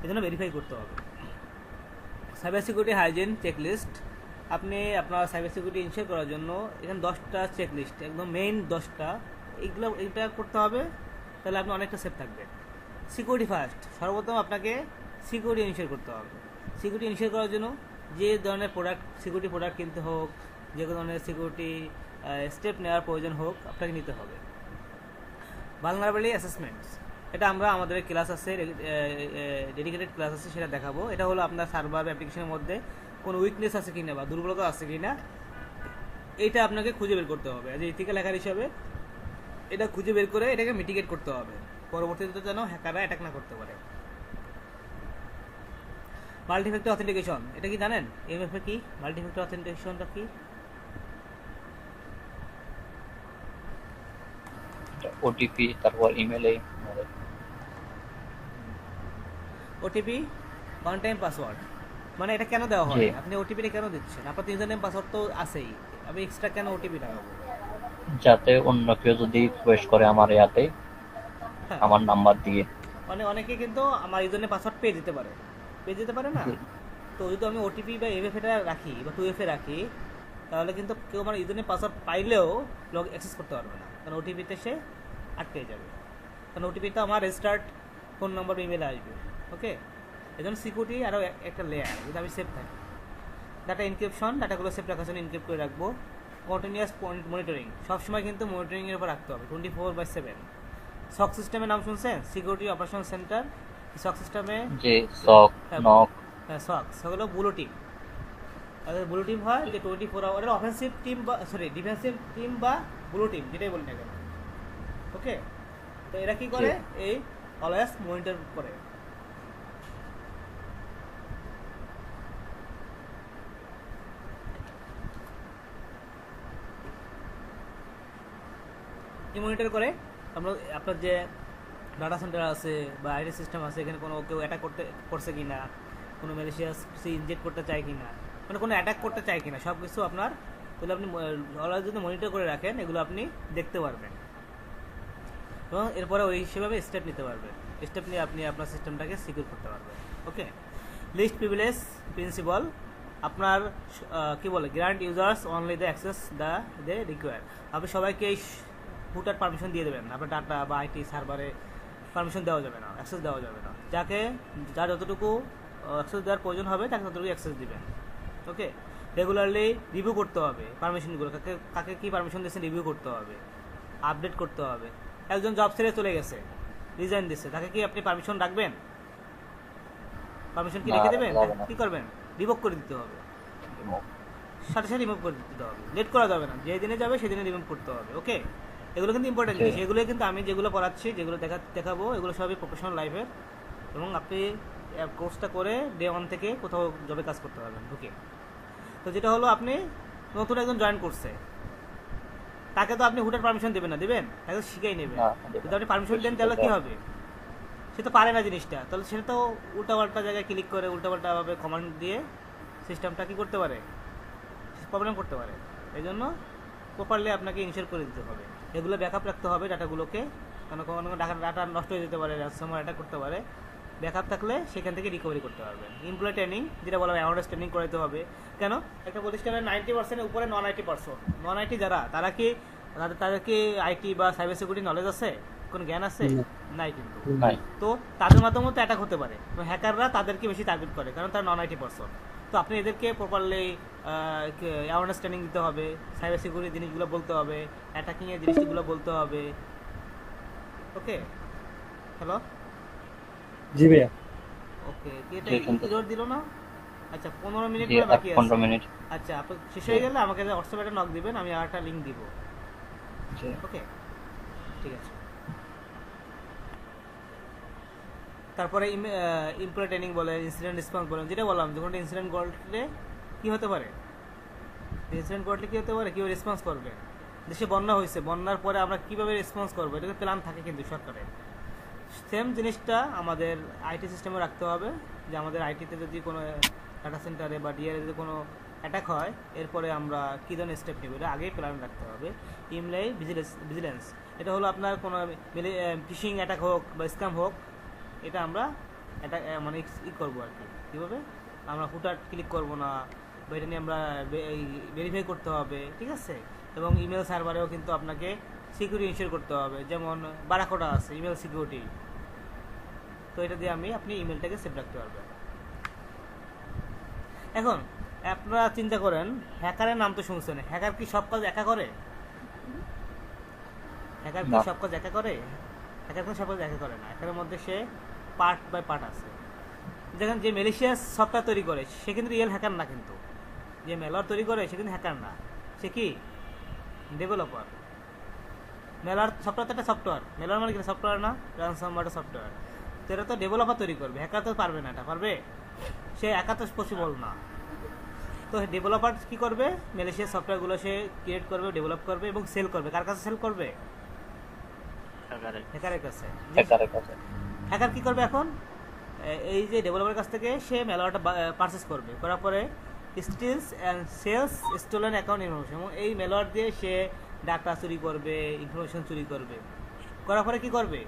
এই জন্য ভেরিফাই করতে হবে। সাইবার সিকিউরিটি হাইজিন চেকলিস্ট, আপনি আপনার সাইবার সিকিউরিটি ইনশিওর করার জন্য এখানে 10টা চেকলিস্ট, একদম মেইন 10টা, এইটা করতে হবে, তাহলে আপনি অনেকটা সেফ থাকবেন। সিকিউরিটি ফার্স্ট, সর্বপ্রথম আপনাকে সিকিউরিটি ইনশিওর করতে হবে। সিকিউরিটি ইনশিওর করার জন্য যে ধরনের সিকিউরিটি প্রোডাক্ট কিনতে হোক, যে কোনো ধরনের সিকিউরিটি স্টেপ নেওয়ার প্রয়োজন হোক, আপনাকে নিতে হবে। ভালনারেবিলিটি অ্যাসেসমেন্টস, এটা আমরা আমাদের ক্লাস আছে, ডেডিকেটেড ক্লাস আছে, সেটা দেখাবো। এটা হলো আপনার সার্ভার অ্যাপ্লিকেশনের মধ্যে কোনো উইকনেস আছে কিনা বা দুর্বলতা আছে কিনা, এটা আপনাকে খুঁজে বের করতে হবে। অ্যাজ এ ইথিক্যাল হ্যাকার হিসাবে এটা খুঁজে বের করে এটাকে মিটিগেট করতে হবে, পরবর্তীতে যেন হ্যাকাররা অ্যাটাক না করতে পারে। মাল্টিফ্যাক্টর অথেন্টিকেশন, এটা কি জানেন? এমএফএ কি? মাল্টিফ্যাক্টর অথেন্টিকেশনটা কি? ওটিপি, তারপর ইমেলে ওটিপি ওয়ান টাইম পাসওয়ার্ড, মানে এটা কেন দেওয়া হয়? জি। আপনি ওটিপিটা কেন দিচ্ছেন? আপনার ইউজার নেম পাসওয়ার্ড তো আছেই, আমি এক্সট্রা কেন ওটিপি লাগাবো? যাতে অন্য কেউ যদি প্রবেশ করে আমার ইয়াতে হ্যাঁ, আমার নাম্বার দিয়ে। মানে অনেকে কিন্তু আমার ইউজার নেম পাসওয়ার্ড পেয়ে যেতে পারে না। তো যদি আমি ওটিপি বা এমএফএটা রাখি বা 2FA রাখি, তাহলে কিন্তু কেউ আমার ইউজার নেম পাসওয়ার্ড পাইলেও লগ অ্যাক্সেস করতে পারবে না, কারণ ওটিপিতে সে আটকে যাবে, কারণ ওটিপিটা আমার রেজিস্টার্ড ফোন নম্বর ইমেলে আসবে। ওকে, এই জন্য সিকিউরিটি আরও একটা লেয়ার, যদি আমি সেফ থাকি। ডাটা এনক্রিপশন, ডাটাগুলো সেফ রাখার জন্য এনক্রিপ্ট করে রাখবো। কন্টিনিউয়াস মনিটরিং, সবসময় কিন্তু মনিটরিংয়ের উপর রাখতে হবে 24/7। সক সিস্টেমের নাম শুনছেন? Security operation centre. সক সিস্টেমে যে সক, হ্যাঁ, নক, সক হলো ব্লু টিম। ব্লু টিম হয় যে 24 আওয়ারের অফেন্সিভ টিম বা ডিফেন্সিভ টিম বা ব্লু টিম, যেটাই বলি না কেন। ওকে, তো এরা কি করে? এই অলওয়েজ মনিটর করে। মনিটর করে আমরা আপনার যে ডাটা সেন্টার আছে বা আইটি সিস্টেম আছে, এখানে কোনো কেউ অ্যাটাক করছে কিনা, কোনো ম্যালিশিয়াস কিছু ইনজেক্ট করতে চায় কিনা, মানে কোনো অ্যাটাক করতে চায় কিনা, সব কিছু আপনার তাহলে আপনি অলওয়েজ যদি মনিটর করে রাখেন, এগুলো আপনি দেখতে পারবেন এবং এরপরে ওই হিসেবে স্টেপ নিতে পারবেন। স্টেপ নিয়ে আপনি আপনার সিস্টেমটাকে সিকিউর করতে পারবেন। ওকে, লিস্ট প্রিভিলেজ প্রিন্সিপাল, আপনার কি বলে, grant users only the access they require. আপনি সবাইকে এই হুটার পারমিশন দিয়ে দেবেন, আপনার ডাটা বা আইটি সার্ভারে পারমিশন দেওয়া যাবে না, অ্যাক্সেস দেওয়া যাবে না। যার যতটুকু অ্যাক্সেস দেওয়ার প্রয়োজন হবে তাকে ততটুকু অ্যাক্সেস দিবেন। ওকে, রেগুলারলি রিভিউ করতে হবে পারমিশনগুলো, কাকে কী পারমিশন দিয়েছেন রিভিউ করতে হবে, আপডেট করতে হবে। একজন জব ছেড়ে চলে গেছে, রিজাইন দিচ্ছে, তাকে কি আপনি পারমিশন রাখবেন? পারমিশন কি না, রেখে দেবেন? হবে না। কি করবেন? রিভোক করে দিতে হবে, সাথে সাথে রিমুভ করে দিতে হবে, লেট করা যাবে না, যে দিনে যাবে সেদিনে রিমুভ করতে হবে। ওকে, এগুলো কিন্তু ইম্পর্টেন্ট জিনিস, এগুলো কিন্তু আমি যেগুলো পড়াচ্ছি, যেগুলো দেখাবো, এগুলো সবই প্রফেশনাল লাইফের, এবং আপনি কোর্সটা করে ডে 1 থেকে কোথাও জবে কাজ করতে পারবেন। ওকে, তো যেটা হলো আপনি নতুন একজন জয়েন করছে, তাকে তো আপনি হুটার পারমিশন দেবেন না, দেবেন? তাকে শিখেই নেবেন। না, যদি আপনি পারমিশন দেন তাহলে কি হবে? সে তো পারে না জিনিসটা, তাহলে সেটা তো উল্টাপাল্টা জায়গায় ক্লিক করে উল্টাপাল্টাভাবে কমান্ড দিয়ে সিস্টেমটা কি করতে পারে, প্রবলেম করতে পারে। এই জন্য প্রপারলি আপনাকে ইনশিওর করে দিতে হবে, এগুলো ব্যাকআপ রাখতে হবে ডাটাগুলোকে, কারণ কোনো ডাটা নষ্ট হয়ে যেতে পারে, রাজসময় অ্যাটাক করতে পারে। ব্যাকআপ থাকলে সেখান থেকে রিকভারি করতে পারবেন। এমপ্লয় ট্রেনিং, যেটা বলা হয় অ্যাওয়ারনেস ট্রেনিং করাতে হবে। কেন? একটা প্রতিষ্ঠানের 90%-এর উপরে নন আইটি যারা, তারা কি তাদের কি আইটি বা সাইবার সিকিউরিটি নলেজ আছে? কোনো জ্ঞান আছে? নাই কিন্তু। নাই। তো তাদের মাধ্যমে তো অ্যাটাক হতে পারে, হ্যাকাররা তাদেরকে বেশি টার্গেট করে, কারণ তারা নন আইটি পারসন। তো আপনি এদেরকে প্রপারলি অ্যাওয়ারনেস ট্রেনিং দিতে হবে, সাইবার সিকিউরিটি জিনিসগুলো বলতে হবে, অ্যাটাকিংয়ের জিনিসগুলো বলতে হবে। ওকে, হ্যালো, জি ভাইয়া। ওকে, এটা জি, শুনতে ইরোর দিল না? আচ্ছা, 15 মিনিট জি, করে বাকি আছে। 15 মিনিট। আচ্ছা, আপনার শেষ হয়ে গেলে আমাকে হোয়াটসঅ্যাপে একটা নক দিবেন, আমি আর একটা লিঙ্ক দিব। জি। ওকে, ঠিক আছে। তারপরে ইমপ্লয় ট্রেনিং বলেন, ইনসিডেন্ট রেসপন্স বলেন, যেটা বললাম, যখন একটা ইনসিডেন্ট ঘটলে কী হতে পারে, ইনসিডেন্ট ঘটলে কী হতে পারে, কীভাবে রেসপন্স করবে। দেশে বন্যা হয়েছে, বন্যার পরে আমরা কীভাবে রেসপন্স করবো, এটাকে প্ল্যান থাকে কিন্তু সরকারের। সেম জিনিসটা আমাদের আইটি সিস্টেমে রাখতে হবে, যে আমাদের আইটিতে যদি কোনো ডাটা সেন্টারে বা ডিআরে যদি কোনো অ্যাটাক হয়, এরপরে আমরা কী ধরনের স্টেপ নেব, এটা আগেই প্ল্যান রাখতে হবে। ইমলাই ভিজিলেন্স, এটা হলো আপনার কোনো ফিশিং অ্যাটাক হোক বা স্ক্যাম হোক, এটা আমরা এটা মানে করবো আর কি, কীভাবে আমরা হুটার ক্লিক করবো না, বা এটা নিয়ে আমরা ভেরিফাই করতে হবে, ঠিক আছে। এবং ইমেল সার্ভারেও কিন্তু আপনাকে সিকিউরিটি ইনশিওর করতে হবে, যেমন বারাকোডা আছে ইমেল সিকিউরিটি, তো এটা দিয়ে আপনি ইমেলটাকে সেভ রাখতে পারবেন। এখন আপনারা চিন্তা করেন, হ্যাকারের নাম তো শুনছেন, হ্যাকার কি সব কাজ একা করে? হ্যাকার কি না। সব কাজ একা করে? হ্যাকার কিন্তু সব কাজ একা করে না, হ্যাকারের মধ্যে সে পার্ট বাই পার্ট আছে। যেখানে যে ম্যালিশিয়াস সফটওয়্যার তৈরি করে সে কিন্তু রিয়েল হ্যাকার না, কিন্তু যে ম্যালওয়্যার তৈরি করে সে কিন্তু হ্যাকার না, সে কি ডেভেলপার। ম্যালওয়্যার সফটওয়্যার তো একটা সফটওয়্যার, ম্যালওয়্যার মানে কি সফটওয়্যার না, রানসামওয়্যার সফটওয়্যার, তো এটা তো ডেভেলপার তৈরি করবে, হ্যাকার তো পারবে না, এটা পারবে? সে একা তো পসিবল না। তো ডেভেলপার কি করবে, ম্যালিশিয়াস সফটওয়্যারগুলো সে ক্রিয়েট করবে, ডেভেলপ করবে এবং সেল করবে। কার কাছে সেল করবে? হ্যাকারের কাছে। হ্যাকারের কাছে। হ্যাকার কি করবে এখন, এই যে ডেভেলপারের কাছ থেকে সে ম্যালওয়্যারটা পারচেস করবে, করার পরে steals and sells stolen account information, এবং এই ম্যালওয়্যার দিয়ে সে ডাটা চুরি করবে, ইনফরমেশন চুরি করবে। করার পরে কি করবে,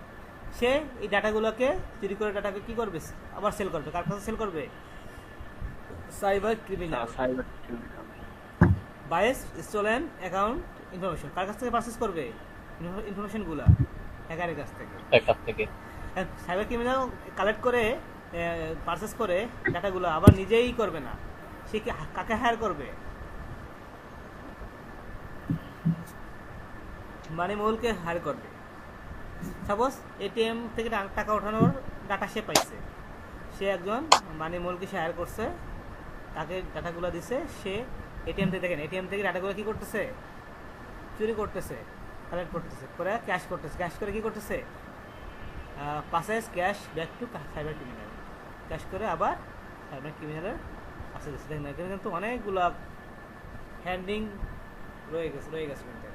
সে এই ডাটাগুলোকে চুরি করে ডাটাকে কি করবে, আবার সেল করবে। কার কাছে সেল করবে? Cyber criminal. Buys stolen account information কার কাছ থেকে পারচেস করবে? ইনফরমেশনগুলো হ্যাকারের কাছ থেকে। হ্যাকার থেকে। সাইবার ক্রিমিনাল কালেক্ট করে পারচেস করে ডাটাগুলো আবার নিজেই করবে না, সে কি কাকে হায়ার করবে? মানি মহলকে হায়ার করবে। সাপোজ এটিএম থেকে টাকা ওঠানোর ডাটা সে পাইছে, সে একজন মানি মহলকে সে হায়ার করছে, তাকে ডাটাগুলো দিছে, সে এটিএম থেকে দেখেন এটিএম থেকে ডাটাগুলো কি করতেছে, চুরি করতেছে, কালেক্ট করতেছে, করে ক্যাশ করতেছে, ক্যাশ করে কি করতেছে, passes cash back to cyber criminal, cash করে আবার সাইবার ক্রিমিনালের পাশে দিচ্ছে। দেখেন এখানে কিন্তু অনেকগুলো হ্যান্ডিং রয়ে গেছে কিন্তু,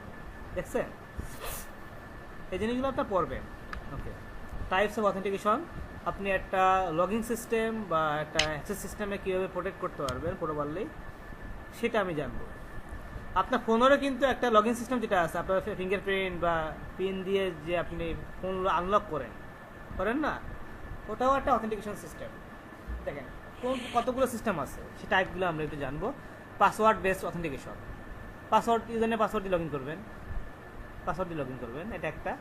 দেখছেন? এই জিনিসগুলো আপনার পড়বেন। ওকে, টাইপস অফ অথেন্টিকেশন, আপনি একটা লগিং সিস্টেম বা একটা অ্যাক্সেস সিস্টেমে কীভাবে প্রোটেক্ট করতে পারবেন প্রপারলি, সেটা আমি জানবো। আপনার ফোনেরও কিন্তু একটা লগইন সিস্টেম যেটা আছে, আপনার ফিঙ্গারপ্রিন্ট বা পিন দিয়ে যে আপনি ফোন আনলক করেন না, ওটাও একটা অথেন্টিকেশন সিস্টেম। দেখেন কতগুলো সিস্টেম আছে, সেই টাইপগুলো আমরা একটু জানবো। Password based authentication, password username password দিয়ে লগ ইন করবেন, এটা একটা।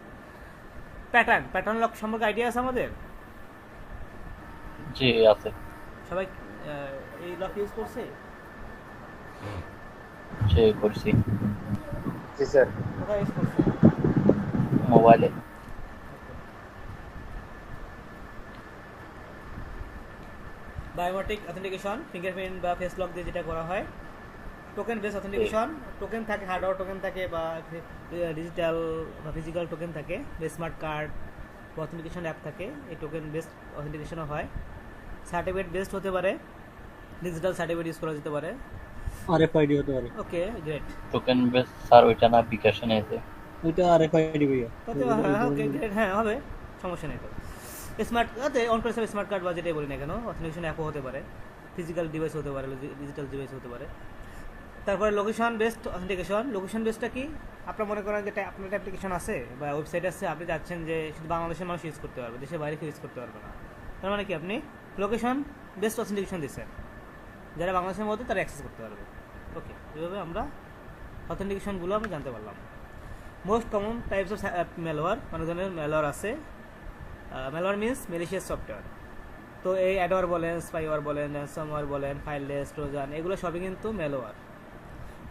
প্যাটার্ন লক সম্পর্কে আইডিয়া আছে আমাদের? জি আছে। সবাই এই লক ইউজ করছে? জি করছি। জি স্যার। কোথায় ইউজ করছে? মোবাইলে। বায়োমেট্রিক অথেন্টিকেশন, ফিঙ্গারপ্রিন্ট বা ফেস লক দিয়ে যেটা করা হয়। টোকেন বেস অথেন্টিকেশন, টোকেন থাকে, হার্ডওয়্যার টোকেন থাকে বা ডিজিটাল বা ফিজিক্যাল টোকেন থাকে, স্মার্ট কার্ড বা অথেন্টিকেশন অ্যাপ থাকে, এই টোকেন বেসড অথেন্টিকেশনও হয়। সার্টিফিকেট বেসড হতে পারে, ডিজিটাল সার্টিফিকেট ইউজ করা যেতে পারে। আরএফআইডি হতে পারে। ওকে, গ্রেট। টোকেন বেস স্যার ওইটা না বিকাশে নিয়েছে। ওইটা আরএফআইডি ভাইয়া। ওকে, গ্রেট, হ্যাঁ হবে, সমস্যা নেই তো। Smart on pressure smart card বা যেটাই বলি না কেন, অথেন্টিকেশন অ্যাপও হতে পারে, ফিজিক্যাল ডিভাইস হতে পারে, ডিজিটাল ডিভাইস হতে পারে। তারপরে লোকেশন বেসড অথেন্টিকেশন। লোকেশন বেসডটা কি? আপনার মনে করেন যে আপনার একটা অ্যাপ্লিকেশন আছে বা ওয়েবসাইট আছে, আপনি চাচ্ছেন যে শুধু বাংলাদেশের মানুষ ইউজ করতে পারবে, দেশের বাইরে কেউ ইউজ করতে পারবে না। তার মানে কি, আপনি লোকেশন বেসড অথেন্টিকেশন দিচ্ছেন, যারা বাংলাদেশের মধ্যে তারা অ্যাক্সেস করতে পারবে। ওকে, এভাবে আমরা অথেন্টিকেশনগুলো আমরা জানতে পারলাম। Most common types of malware, অনেক ধরনের ম্যালওয়্যার আছে। Malware means malicious software. তো এই অ্যাডওয়্যার বলেন, স্পাইওয়্যার বলেন, র্যানসমওয়্যার বলেন, ফাইললেস, ট্রোজান, এগুলো সবই কিন্তু ম্যালওয়্যার।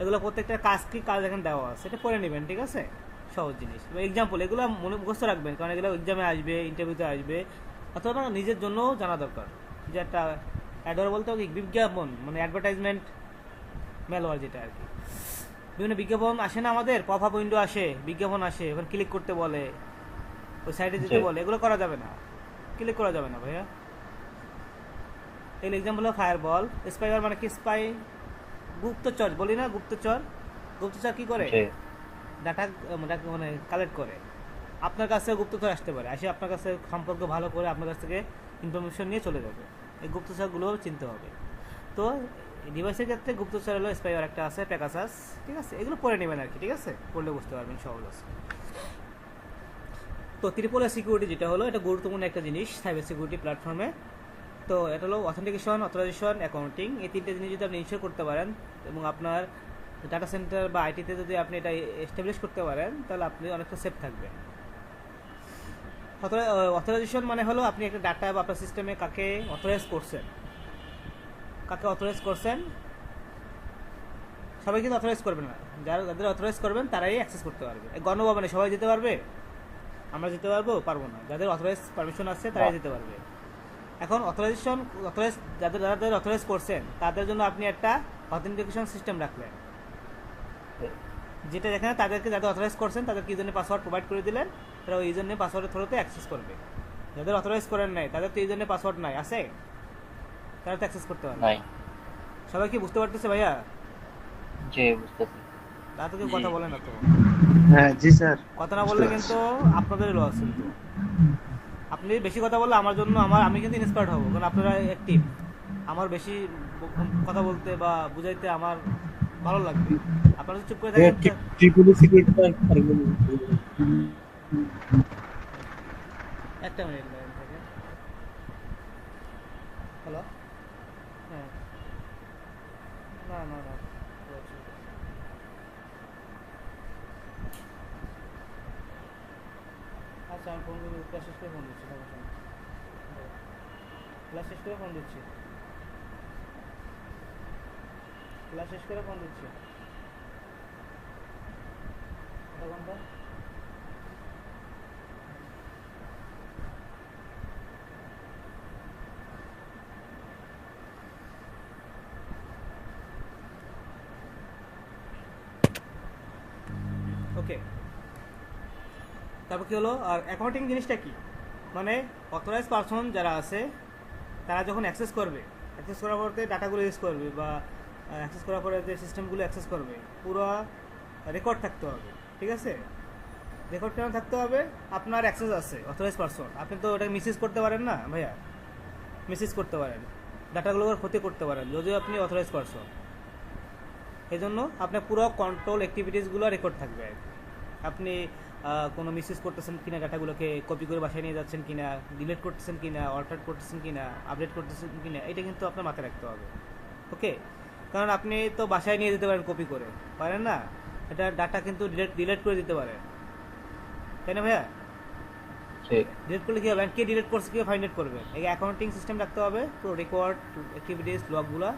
এগুলো প্রত্যেকটা কাজ কি কাজ এখানে দেওয়া আছে, এটা পড়ে নেবেন, ঠিক আছে? সহজ জিনিস। এক্সাম্পল এগুলো মনে মুখস্থ রাখবেন, কারণ এগুলো এক্সামে আসবে, ইন্টারভিউতে আসবে, অথবা নিজের জন্যও জানা দরকার। যে একটা অ্যাডওয়্যার বলতে কি, বিজ্ঞাপন মানে অ্যাডভার্টাইজমেন্ট ম্যালওয়্যার যেটা আর কি। বিভিন্ন বিজ্ঞাপন আসে না আমাদের, পপ আপ উইন্ডো আসে, বিজ্ঞাপন আসে, ওখানে ক্লিক করতে বলে, ওই সাইডে যেতে বলে, এগুলো করা যাবে না, ক্লিক করা যাবে না ভাইয়া। এই এক্সাম্পল হলো ফায়ারবল। স্পাইওয়্যার মানে কি? স্পাই, গুপ্তচর বলি না, গুপ্তচর। গুপ্তচর কি করে? ডাটা মানে কালেক্ট করে। আপনার কাছে গুপ্তচর আসতে পারে, আসে আপনার কাছে সম্পর্ক ভালো করে আপনার কাছ থেকে ইনফরমেশন নিয়ে চলে যাবে। এই গুপ্তচরগুলো চিনতে হবে। তো ডিভাইসের ক্ষেত্রে গুপ্তচর হলো স্পাইওয়্যার একটা আছে, প্যাগাসাস, ঠিক আছে? এগুলো পড়ে নেবেন আর কি, ঠিক আছে? পড়লে বুঝতে পারবেন, সহজ আছে। তো ত্রিপল সিকিউরিটি যেটা হলো, এটা গুরুত্বপূর্ণ একটা জিনিস সাইবার সিকিউরিটি প্ল্যাটফর্মে। তো এটা হলো অথেন্টিকেশন, অথরাইজেশন, অ্যাকাউন্টিং, এই তিনটে জিনিস যদি আপনি ইনশিওর করতে পারেন এবং আপনার ডাটা সেন্টার বা আইটিতে যদি আপনি এটা এস্টাবলিশ করতে পারেন, তাহলে আপনি অনেকটা সেফ থাকবেন। অথরাইজেশন মানে হলো আপনি একটা ডাটা বা আপনার সিস্টেমে কাকে অথরাইজ করছেন, সবাই কিন্তু অথরাইজ করবে না, যাদের অথরাইজ করবেন তারাই অ্যাক্সেস করতে পারবে। গণভবনে সবাই যেতে পারবে? আমরা যেতে পারবো না। যাদের অথরাইজ পারমিশন আছে তারাই যেতে পারবে। এখন যাদের অথরাইজ করছেন তাদের জন্য আপনি একটা অথেন্টিকেশন সিস্টেম রাখলেন, যেটা যেখানে তাদেরকে যাদের অথরাইজ করছেন তাদেরকে ইউজার পাসওয়ার্ড প্রোভাইড করে দিলেন, তারা ওই ইউজার পাসওয়ার্ডের থ্রুতে অ্যাক্সেস করবে। যাদের অথরাইজ করেন নাই, তাদের তো ইউজার পাসওয়ার্ড নাই, আছে, তারা তো অ্যাক্সেস করতে পারবে। সবাই কি বুঝতে পারতেছে ভাইয়া? জি বুঝতেছি। তা তো কেউ কথা বলে না তো। হ্যাঁ জি স্যার। কথা না বললে কিন্তু আপনাদেরই লস। কিন্তু আপনি বেশি কথা বললে আমার জন্য আমি কিন্তু ইন্সপায়ার্ড হব, কারণ আপনারা অ্যাক্টিভ। আমার বেশি কথা বলতে বা বুঝাইতে আমার ভালো লাগবে। আপনারা চুপ করে থাকেন। ট্রিপল সিকিউরিটিটা আরেকবার একটা মিনিট লাইন থেকে। হ্যালো, হ্যাঁ, না আচ্ছা, আমি ফোন করে ক্লাস শেষ করে ফোন দিচ্ছি, ক্লাস শেষ করে ফোন দিচ্ছি। আধা ঘন্টা। ওকে, তারপর কি হলো? আর অ্যাকাউন্টিং জিনিসটা কি? মানে অথরাইজ পারসন যারা আছে তারা যখন অ্যাক্সেস করার পরে ডাটাগুলো ইউজ করবে বা অ্যাক্সেস করার পরে যে সিস্টেমগুলো অ্যাক্সেস করবে, পুরো রেকর্ড থাকতে হবে, ঠিক আছে? রেকর্ড কেন থাকতে হবে? আপনার অ্যাক্সেস আছে, অথরাইজ পারসন, আপনি তো ওটা মিসইউজ করতে পারেন না ভাইয়া, মিসইউজ করতে পারেন, ডাটাগুলোর ক্ষতি করতে পারেন, যদিও আপনি অথরাইজ পারসন। এই জন্য আপনার পুরো কন্ট্রোল অ্যাক্টিভিটিসগুলো রেকর্ড থাকবে। আপনি কোনো মিসইউজ করতেছেন কিনা, ডাটাগুলোকে কপি করে বাসায় নিয়ে যাচ্ছেন কিনা, ডিলিট করতেছেন কিনা, অল্টার করতেছেন কিনা, আপডেট করতেছেন কিনা, এটা কিন্তু আপনার মাথায় রাখতে হবে। ওকে, কারণ আপনি তো বাসায় নিয়ে যেতে পারেন, কপি করে পারেন না, এটা ডাটা কিন্তু ডিলিট করে দিতে পারেন, তাই না ভাইয়া? ডিলিট করলে কি হবে? কে ডিলিট করছে, কে ফাইন্ড আউট করবেন? এই অ্যাকাউন্টিং সিস্টেম রাখতে হবে, পুরো রেকর্ড অ্যাক্টিভিটিস লগগুলো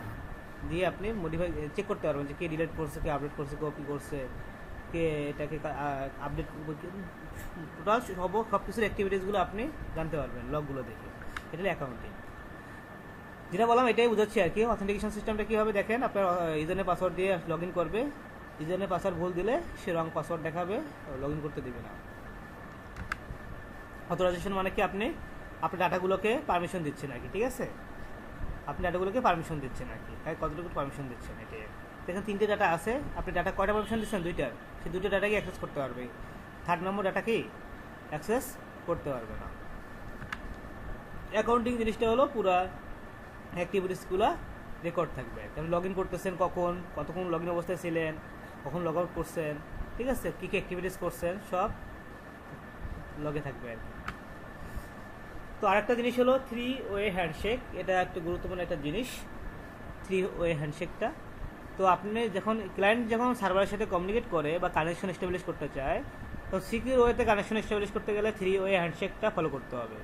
দিয়ে আপনি মডিফাই চেক করতে পারবেন যে কে ডিলিট করছে, কে আপডেট করছে, কপি করছে, কে এটাকে আপডেট, টোটাল সব কিছুর অ্যাক্টিভিটিসগুলো আপনি জানতে পারবেন লগগুলো দেখে। এটা অ্যাকাউন্টিং। যেটা বললাম এটাই বোঝাচ্ছি আর কি। অথেন্টিকেশন সিস্টেমটা কীভাবে দেখেন, আপনার ইউজারনেম পাসওয়ার্ড দিয়ে লগ ইন করবে, ইউজারনেম পাসওয়ার্ড ভুল দিলে সে রং পাসওয়ার্ড দেখাবে, লগ ইন করতে দেবে না। অথরাইজেশন মানে কি, আপনি আপনার ডাটাগুলোকে পারমিশন দিচ্ছেন আর কি, ঠিক আছে, আপনি ডাটাগুলোকে পারমিশন দিচ্ছেন আর কি, তাই কতটুকু পারমিশন দিচ্ছেন এটাই। দেখেন 3টে ডাটা আছে, আপনি ডাটা কয়টা পারমিশন দিচ্ছেন, 2টার, সেই 2টা ডাটাকে অ্যাক্সেস করতে পারবে, 3rd নম্বর ডাটা কি অ্যাক্সেস করতে পারবে না। অ্যাকাউন্টিং জিনিসটা হলো পুরা অ্যাক্টিভিটিসগুলো রেকর্ড থাকবে, আপনি লগ ইন করতেছেন কখন, কতক্ষণ লগ ইন অবস্থায় ছিলেন, কখন লগ আউট করছেন, ঠিক আছে, কী কী অ্যাক্টিভিটিস করছেন সব লগে থাকবে আর কি। তো আরেকটা জিনিস হলো 3-ওয়ে হ্যান্ডশেক, এটা একটা গুরুত্বপূর্ণ একটা জিনিস 3-ওয়ে হ্যান্ডশেকটা। তো আপনি যখন ক্লায়েন্ট যখন সার্ভারের সাথে কমিউনিকেট করে বা কানেকশন এস্টাবলিশ করতে চায়, তো সিকিউর ওয়েতে কানেকশন এস্টাবলিশ করতে গেলে 3-ওয়ে হ্যান্ডশেকটা ফলো করতে হবে,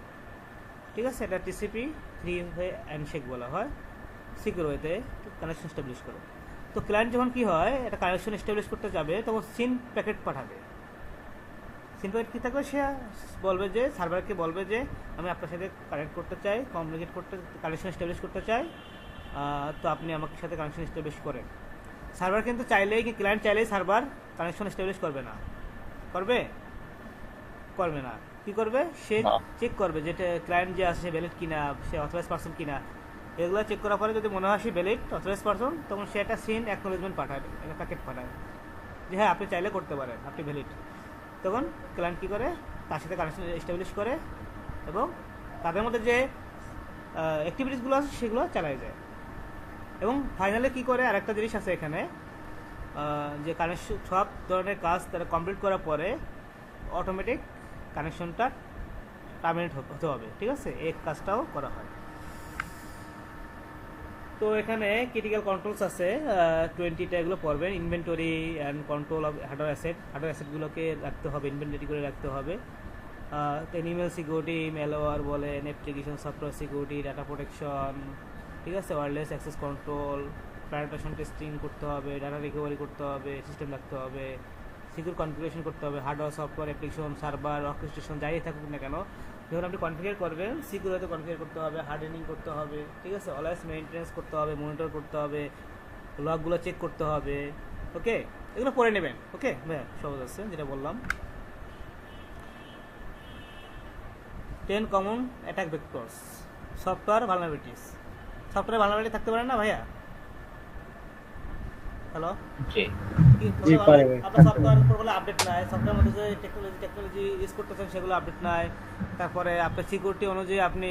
ঠিক আছে, এটা টিসিপি 3-ওয়ে হ্যান্ডশেক বলা হয়, সিকিউর ওয়েতে কানেকশন এস্টাবলিশ করে। তো ক্লায়েন্ট যখন কি হয় এটা কানেকশন এস্টাবলিশ করতে যাবে, তখন সিন প্যাকেট পাঠাবে। সিন প্যাকেট কী থাকবে, সে বলবে যে সার্ভারকে বলবে যে আমি আপনার সাথে কানেক্ট করতে চাই, কমিউনিকেট করতে, কানেকশন এস্টাবলিশ করতে চাই, তো আপনি আমার সাথে কানেকশন এস্টাবলিশ করেন। সার্ভার কিন্তু চাইলেই, কি ক্লায়েন্ট চাইলেই সার্ভার কানেকশন এস্টাবলিশ করবে না, করবে করবে না, কি করবে, সে চেক করবে যেটা ক্লায়েন্ট যে আছে সে ভ্যালিড কিনা, সে অথরাইজ পারসন কিনা, এগুলো চেক করার পরে যদি মনে হয় সে ভ্যালিড অথরাইজ পারসন, তখন সে একটা সিন অ্যাকনোলেজমেন্ট পাঠায়, একটা প্যাকেট পাঠায় যে হ্যাঁ আপনি চাইলে করতে পারেন, আপনি ভ্যালিড। তখন ক্লায়েন্ট কী করে, তার সাথে কানেকশন এস্টাবলিশ করে এবং তাদের মধ্যে যে অ্যাক্টিভিটিসগুলো আছে সেগুলো চালায় যায়। এবং ফাইনালে কী করে, আরেকটা জিনিস আছে এখানে, যে কানেকশন সব ধরনের কাজ তারা কমপ্লিট করার পরে অটোমেটিক কানেকশনটা টার্মিনেট হতে হবে, ঠিক আছে, এই কাজটাও করা হয়। তো এখানে ক্রিটিক্যাল কন্ট্রোলস আছে 20টা, এগুলো পড়বেন। Inventory and control of hardware অ্যাসেটগুলোকে রাখতে হবে, ইনভেন্টরি করে রাখতে হবে। ইমেল সিকিউরিটি, ম্যালওয়্যার বলেন, application software security, data protection, ঠিক আছে, wireless access control, parameter testing করতে হবে, ডাটা রিকভারি করতে হবে, সিস্টেম রাখতে হবে, সিকিউর কনফিগারেশন করতে হবে, hardware software application server orchestration যাই থাকুক না কেন, যখন আপনি কনফিগার করবেন সিকিউর হতে কনফিগার করতে হবে, হার্ডেনিং করতে হবে, ঠিক আছে, অলওয়েজ মেইনটেনেন্স করতে হবে, মনিটর করতে হবে, লগগুলো চেক করতে হবে, ওকে, এগুলো পড়ে নেবেন। ওকে ভাইয়া, সহজ আছে যেটা বললাম। 10 common attack vectors, software vulnerabilities. Software vulnerability থাকতে পারে না ভাইয়া? হ্যালো, জি জি পারে ভাই, আপনার সফটওয়্যার উপরগুলো আপডেট নাই, সফটওয়্যার মধ্যে যে টেকনোলজি ইউজ করতেছেন সেগুলো আপডেট নাই, তারপরে আপনার সিকিউরিটি অনুযায়ী আপনি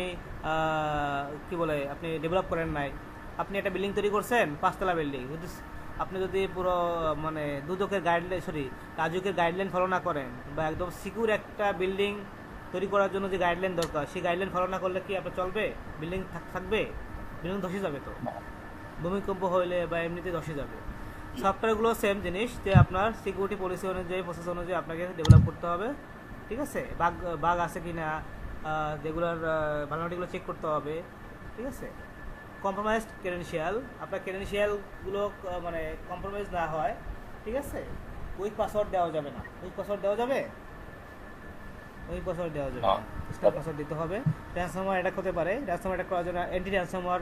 কি বলে আপনি ডেভেলপ করেন নাই। আপনি একটা বিল্ডিং তৈরি করছেন, 5তলা বিল্ডিং, যদি আপনি যদি পুরো মানে দুদকের গাইডলাইন, রাজুকের গাইডলাইন ফলো না করেন, বা একদম সিকিউর একটা বিল্ডিং তৈরি করার জন্য যে গাইডলাইন দরকার সেই গাইডলাইন ফলো না করলে কি আপনার চলবে? বিল্ডিং থাকবে? বিল্ডিং ধসে যাবে, তো ভূমিকম্প হইলে বা এমনিতে ধসে যাবে। সফটওয়্যারগুলো সেম জিনিস, যে আপনার সিকিউরিটি পলিসি অনুযায়ী, প্রসেস অনুযায়ী আপনাকে ডেভেলপ করতে হবে, ঠিক আছে, বাগ আছে কি না, যেগুলোর ভালনারিটিগুলো চেক করতে হবে, ঠিক আছে। কম্প্রোমাইজড ক্রেডেনশিয়াল, আপনার ক্রেডেনশিয়ালগুলো মানে কম্প্রোমাইজ না হয়, ঠিক আছে। উইক পাসওয়ার্ড দেওয়া যাবে না, উইক পাসওয়ার্ড দেওয়া যাবে, উইক পাসওয়ার্ড দেওয়া যাবে না, স্ট্রং পাসওয়ার্ড দিতে হবে। র্যানসমওয়্যার অ্যাটাক হতে পারে, র্যানসমওয়্যার অ্যাটাক করার জন্য অ্যান্টি র্যানসমওয়্যার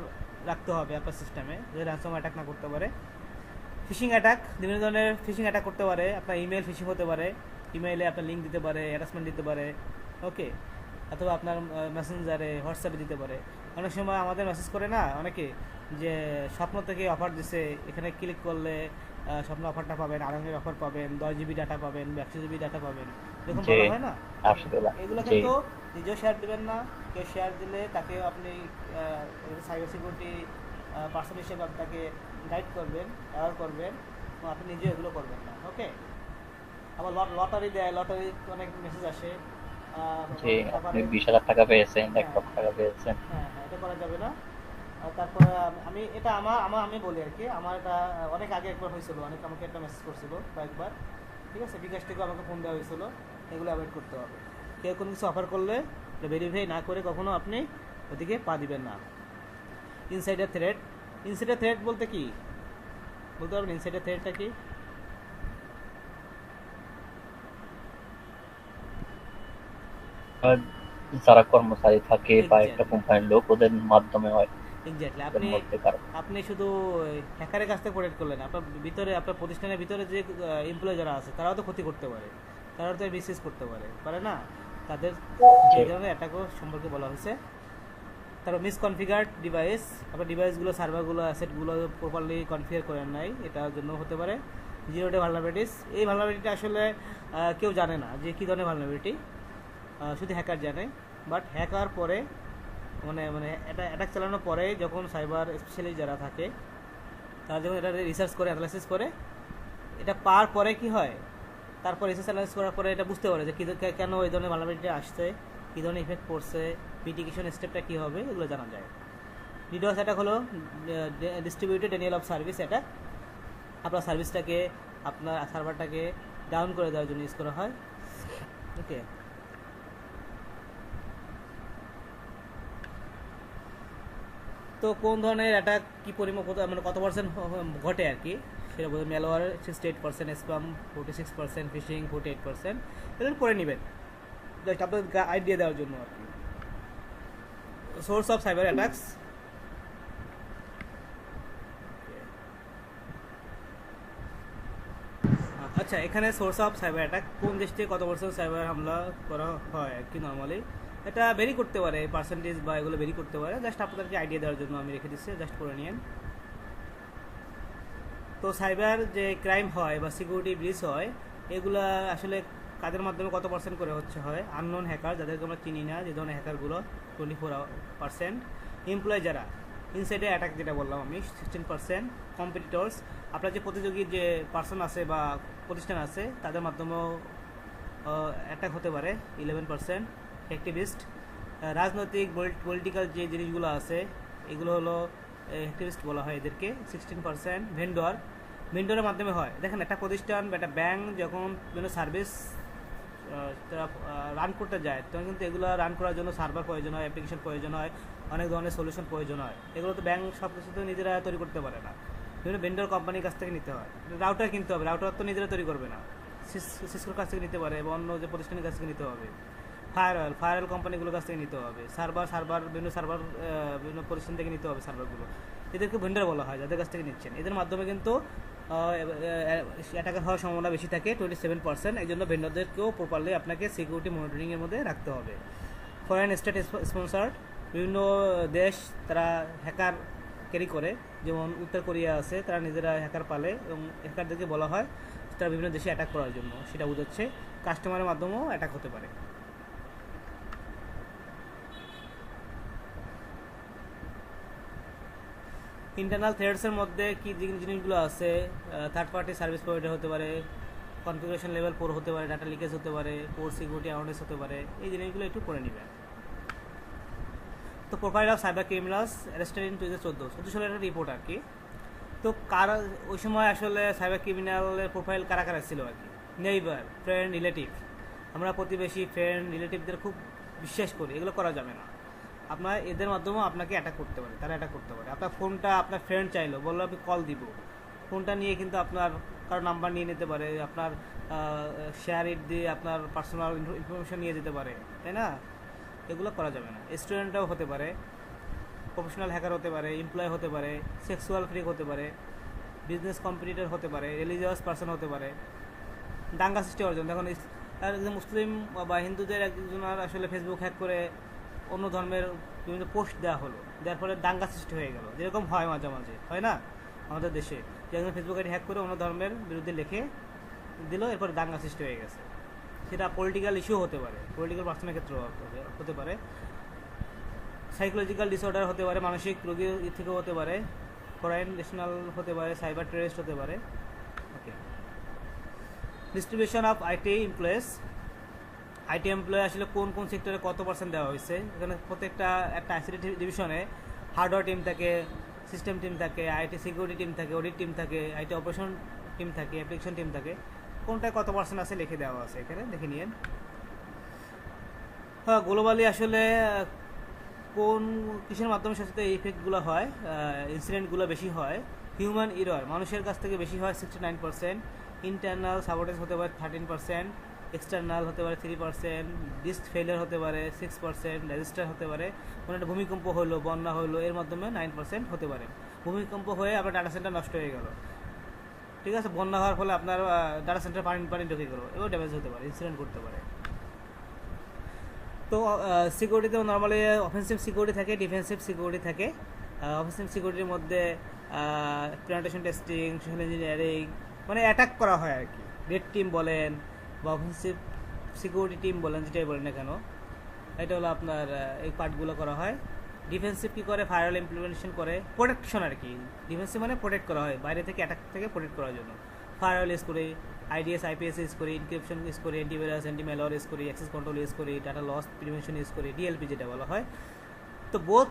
রাখতে হবে আপনার সিস্টেমে, যে র্যানসমওয়্যার অ্যাটাক না করতে পারে। ফিশিং অ্যাটাক, বিভিন্ন ধরনের ফিশিং অ্যাটাক করতে পারে, আপনার ইমেল ফিশিং হতে পারে, ইমেইলে আপনার লিঙ্ক দিতে পারে, অ্যাটাচমেন্ট দিতে পারে, ওকে, অথবা আপনার মেসেঞ্জারে, হোয়াটসঅ্যাপে দিতে পারে। অনেক সময় আমাদের মেসেজ করে না অনেকে, যে স্বপ্ন থেকে অফার দিছে, এখানে ক্লিক করলে স্বপ্ন অফারটা পাবেন, আরামের অফার পাবেন, 10 জিবি ডাটা পাবেন, 100 জিবি ডাটা পাবেন, এরকম বলা হয় না। এগুলো কিন্তু নিজেও শেয়ার দেবেন না, কেউ শেয়ার দিলে তাকে আপনি সাইবার সিকিউরিটি পার্সন হিসেবে আপনাকে গাইড করবেন, অ্যাওয়ার করবেন, আপনি নিজে এগুলো করবেন না, ওকে। আবার লটারি দেয়, লটারি অনেক মেসেজ আসে, আপনি 20,000 টাকা পেয়েছেন, 1 লক্ষ টাকা পেয়েছেন, হ্যাঁ হ্যাঁ, এটা করা যাবে না। তারপরে আমি এটা আমি বলি আর কি, আমার এটা অনেক আগে একবার হয়েছিল, অনেক আমাকে একটা মেসেজ করছিল কয়েকবার, ঠিক আছে, বিকাশ থেকে আমাকে ফোন দেওয়া হয়েছিল, এগুলো অ্যাভয়েড করতে হবে। কেউ কোনো কিছু অফার করলে ভেরিফাই না করে কখনো আপনি ওদিকে পা দিবেন না। ইনসাইডার থ্রেড, ইনসাইডার থ্রেড বলতে কি বলতে পারবেন? ইনসাইডার থ্রেডটা কি? যারা কর্মচারী থাকে বা একটা কোম্পানির লোক, ওদের মাধ্যমে হয়। এক্স্যাক্টলি এর আপনি মধ্যে কারণ আপনি শুধু হ্যাকারের কাছ থেকে প্রোটেক্ট করলেন, আপনার ভিতরে আপনার প্রতিষ্ঠানের ভিতরে যে এমপ্লয়ি যারা আছে তারাও তো ক্ষতি করতে পারে, তারাও তো মিসইউজ করতে পারে না, তাদের যে এই ধরনের অ্যাটাকও সম্পর্কে বলা হয়েছে। তারপর মিসকনফিগার্ড ডিভাইস, আপনার ডিভাইসগুলো সার্ভারগুলো অ্যাসেটগুলো প্রপারলি কনফিগার করেন নাই, এটার জন্য হতে পারে। জিরো ডে ভালনারেবিলিটিস, এই ভালনারেবিলিটি আসলে কেউ জানে না যে কী ধরনের ভালনারেবিলিটি, শুধু হ্যাকার জানে। বাট হ্যাকার পরে মানে মানে এটা অ্যাটাক চালানোর পরে যখন সাইবার স্পেশালিস্ট যারা থাকে তারা যখন এটা রিসার্চ করে অ্যানালাইসিস করে, এটা পাওয়ার পরে কি হয়, তারপর রিসার্চ অ্যানালাইসিস করার পরে এটা বুঝতে পারে যে কেন এই ধরনের ভালনারেবিলিটি আসছে, কী ধরনের ইফেক্ট পড়ছে, মিটিগেশন স্টেপটা কী হবে, এগুলো জানা যায়। ডিডোস অ্যাটাক হলো distributed Daniel of service attack, আপনার সার্ভিসটাকে আপনার সার্ভারটাকে ডাউন করে দেওয়ার জন্য ইউজ করা হয়। ওকে, তো কোন ধরনের অ্যাটাক কী পরিমাণ মানে কত পার্সেন্ট ঘটে আর কি, সেটা বলতে ম্যালওয়্যার 68%, স্প্যাম 46%, ফিশিং 48%, এগুলো করে নেবেন জাস্ট আপনাদের আইডিয়া দেওয়ার জন্য আর কি। সোর্স অফ সাইবার অ্যাটাকস, আচ্ছা এখানে সোর্স অফ সাইবার অ্যাটাক কোন দেশ থেকে কত পার্সেন্ট সাইবার হামলা করা হয় আর কি নর্মালি, এটা ভেরি করতে পারে, পার্সেন্টেজ বা এগুলো ভেরি করতে পারে, জাস্ট আপনাদেরকে আইডিয়া দেওয়ার জন্য আমি রেখে দিচ্ছি, জাস্ট করে নিন। তো সাইবার যে ক্রাইম হয় বা সিকিউরিটি ব্রিচ হয়, এগুলা আসলে কাদের মাধ্যমে কত পার্সেন্ট করে হয়, আননোন হ্যাকার যাদেরকে আমরা চিনি না, যে ধরনের হ্যাকারগুলো 24%, এমপ্লয় যারা ইনসাইডে অ্যাটাক যেটা বললাম আমি 16%, কম্পিটিটর্স আপনার যে প্রতিযোগী যে পার্সন আছে বা প্রতিষ্ঠান আছে তাদের মাধ্যমেও অ্যাটাক হতে পারে 11%, অ্যাক্টিভিস্ট রাজনৈতিক পলিটিক্যাল যে জিনিসগুলো আছে এগুলো হলো অ্যাক্টিভিস্ট বলা হয় এদেরকে 16%, ভেন্ডরের মাধ্যমে হয়। দেখেন একটা প্রতিষ্ঠান বা একটা ব্যাংক যখন বিভিন্ন সার্ভিস তারা রান করতে যায় তখন কিন্তু এগুলো রান করার জন্য সার্ভার প্রয়োজন হয়, অ্যাপ্লিকেশন প্রয়োজন হয়, অনেক ধরনের সলিউশন প্রয়োজন হয়, এগুলো তো ব্যাংক সব কিছু তো নিজেরা তৈরি করতে পারে না, বিভিন্ন ভেন্ডর কোম্পানির কাছ থেকে নিতে হয়। রাউটার কিনতে হবে, রাউটার তো নিজেরা তৈরি করবে না, সিসকোর কাছ থেকে নিতে পারে বা অন্য যে প্রতিষ্ঠানের কাছ থেকে নিতে হবে, ফায়ারওয়েল কোম্পানিগুলোর কাছ থেকে নিতে হবে, বিভিন্ন প্রতিষ্ঠান থেকে নিতে হবে সার্ভারগুলো, এদেরকে ভেন্ডর বলা হয় যাদের কাছ থেকে নিচ্ছেন। এদের মাধ্যমে কিন্তু অ্যাটাকার হওয়ার সম্ভাবনা বেশি থাকে 27%, এই জন্য ভেন্ডরদেরকেও প্রপারলি আপনাকে সিকিউরিটি মনিটরিংয়ের মধ্যে রাখতে হবে। ফরেন স্টেট স্পন্সার্ড, বিভিন্ন দেশ তারা হ্যাকার ক্যারি করে, যেমন উত্তর কোরিয়া আছে, তারা নিজেরা হ্যাকার পালে এবং হ্যাকারদেরকে বলা হয় তারা বিভিন্ন দেশে অ্যাটাক করার জন্য, সেটা বোঝাচ্ছে কাস্টমারের মাধ্যমেও অ্যাটাক হতে পারে। ইন্টারনাল থ্রেডসের মধ্যে কি জিনিসগুলো আছে, থার্ড পার্টি সার্ভিস প্রোভাইডার হতে পারে, কনফিগারেশন লেভেল 4 হতে পারে, ডাটা লিকেজ হতে পারে, পোর সিকিউরিটি অ্যাওয়ারনেস হতে পারে, এই জিনিসগুলো একটু করে নেবেন। তো profile of cyber criminals arrested in 2014 সালের একটা রিপোর্ট আর কি। তো কারা ওই সময় আসলে সাইবার ক্রিমিনালের প্রোফাইল কারা কারা ছিল আর কি, নেইবার, ফ্রেন্ড, রিলেটিভ, আমরা প্রতিবেশী, ফ্রেন্ড, রিলেটিভদের খুব বিশ্বাস করি, এগুলো করা যাবে না। আপনার এদের মাধ্যমেও আপনাকে অ্যাটাক করতে পারে, তারা অ্যাটাক করতে পারে। আপনার ফোনটা আপনার ফ্রেন্ড চাইলো, বললো আমি কল দিব, ফোনটা নিয়ে কিন্তু আপনার কারো নাম্বার নিয়ে নিতে পারে, আপনার শেয়ার ইট দিয়ে আপনার পার্সোনাল ইনফরমেশন নিয়ে যেতে পারে, তাই না? এগুলো করা যাবে না। স্টুডেন্টরাও হতে পারে, প্রফেশনাল হ্যাকার হতে পারে, এমপ্লয় হতে পারে, সেক্সুয়াল ফ্রিক হতে পারে, বিজনেস কম্পিটিটর হতে পারে, রিলিজিয়াস পার্সন হতে পারে, দাঙ্গা সৃষ্টি অর্জন। দেখুন একজন মুসলিম বা হিন্দুদের একজনের আসলে ফেসবুক হ্যাক করে অন্য ধর্মের বিভিন্ন পোস্ট দেওয়া হলো, দেওয়ার ফলে দাঙ্গা সৃষ্টি হয়ে গেল, যেরকম হয় মাঝে মাঝে, হয় না আমাদের দেশে, যে একজন ফেসবুক আইডি হ্যাক করে অন্য ধর্মের বিরুদ্ধে লিখে দিল, এরপরে দাঙ্গা সৃষ্টি হয়ে গেছে। সেটা পলিটিক্যাল ইস্যু হতে পারে, পলিটিক্যাল পার্সনের ক্ষেত্রেও হতে পারে, সাইকোলজিক্যাল ডিসঅর্ডার হতে পারে, মানসিক রোগীর থেকেও হতে পারে, ফরেন ন্যাশনাল হতে পারে, সাইবার টেররিস্ট হতে পারে। Okay, distribution of IT employees, IT employ আসলে কোন কোন সেক্টরে কত পার্সেন্ট দেওয়া হয়েছে। এখানে প্রত্যেকটা একটা আইসিটি ডিভিশনে হার্ডওয়্যার টিম থাকে, সিস্টেম টিম থাকে, আইটি সিকিউরিটি টিম থাকে, অডিট টিম থাকে, আইটি অপারেশন টিম থাকে, অ্যাপ্লিকেশন টিম থাকে, কোনটায় কত পার্সেন্ট আছে লিখে দেওয়া আছে এখানে, দেখে নিন। হ্যাঁ, গ্লোবালি আসলে কোন কিসের মাধ্যমে সাথে এই ইফেক্টগুলো হয়, ইনসিডেন্টগুলো বেশি হয়, হিউম্যান এরর মানুষের কাছ থেকে বেশি হয় 69%, ইন্টারনাল সাবোটেজ হতে পারে 13%, এক্সটার্নাল হতে পারে 3%, ডিস্ক ফেলিয়ার হতে পারে 6%, রেজিস্টার হতে পারে, কোনো একটা ভূমিকম্প হলো, বন্যা হলো, এর মাধ্যমে 9% হতে পারে। ভূমিকম্প হয়ে আপনার ডাটা সেন্টার নষ্ট হয়ে গেল, ঠিক আছে, বন্যা হওয়ার ফলে আপনার ডাটা সেন্টার পানি ঢুকে গেলো, এও ড্যামেজ হতে পারে, ইনসিডেন্ট করতে পারে। তো সিকিউরিটিতে নর্মালি অফেন্সিভ সিকিউরিটি থাকে, ডিফেন্সিভ সিকিউরিটি থাকে। অফেন্সিভ সিকিউরিটির মধ্যে পেনিট্রেশন টেস্টিং, সোশ্যাল ইঞ্জিনিয়ারিং, মানে অ্যাটাক করা হয় আর কি। রেড টিম বলেন বা অফেন্সিভ সিকিউরিটি টিম বলেন, যেটাই বলেন না কেন, এটা হলো আপনার এই পার্টগুলো করা হয়। ডিফেন্সিভ কী করে? ফায়ারওয়াল ইমপ্লিমেন্টেশন করে, প্রোটেকশন আর কি। ডিফেন্সিভ মানে প্রোটেক্ট করা হয়, বাইরে থেকে অ্যাটাক থেকে প্রোটেক্ট করার জন্য। ফায়ারওয়াল ইউজ করি, আইডিএস আইপিএস ইউজ করি, ইনক্রিপশন ইউজ করি, অ্যান্টিভাইরাস অ্যান্টিম্যালওয়্যার ইউজ করি, অ্যাক্সেস কন্ট্রোল ইউজ করি, ডাটা লস প্রিভেনশন ইউজ করি, ডিএলপি যেটা বলা হয়। তো বোথ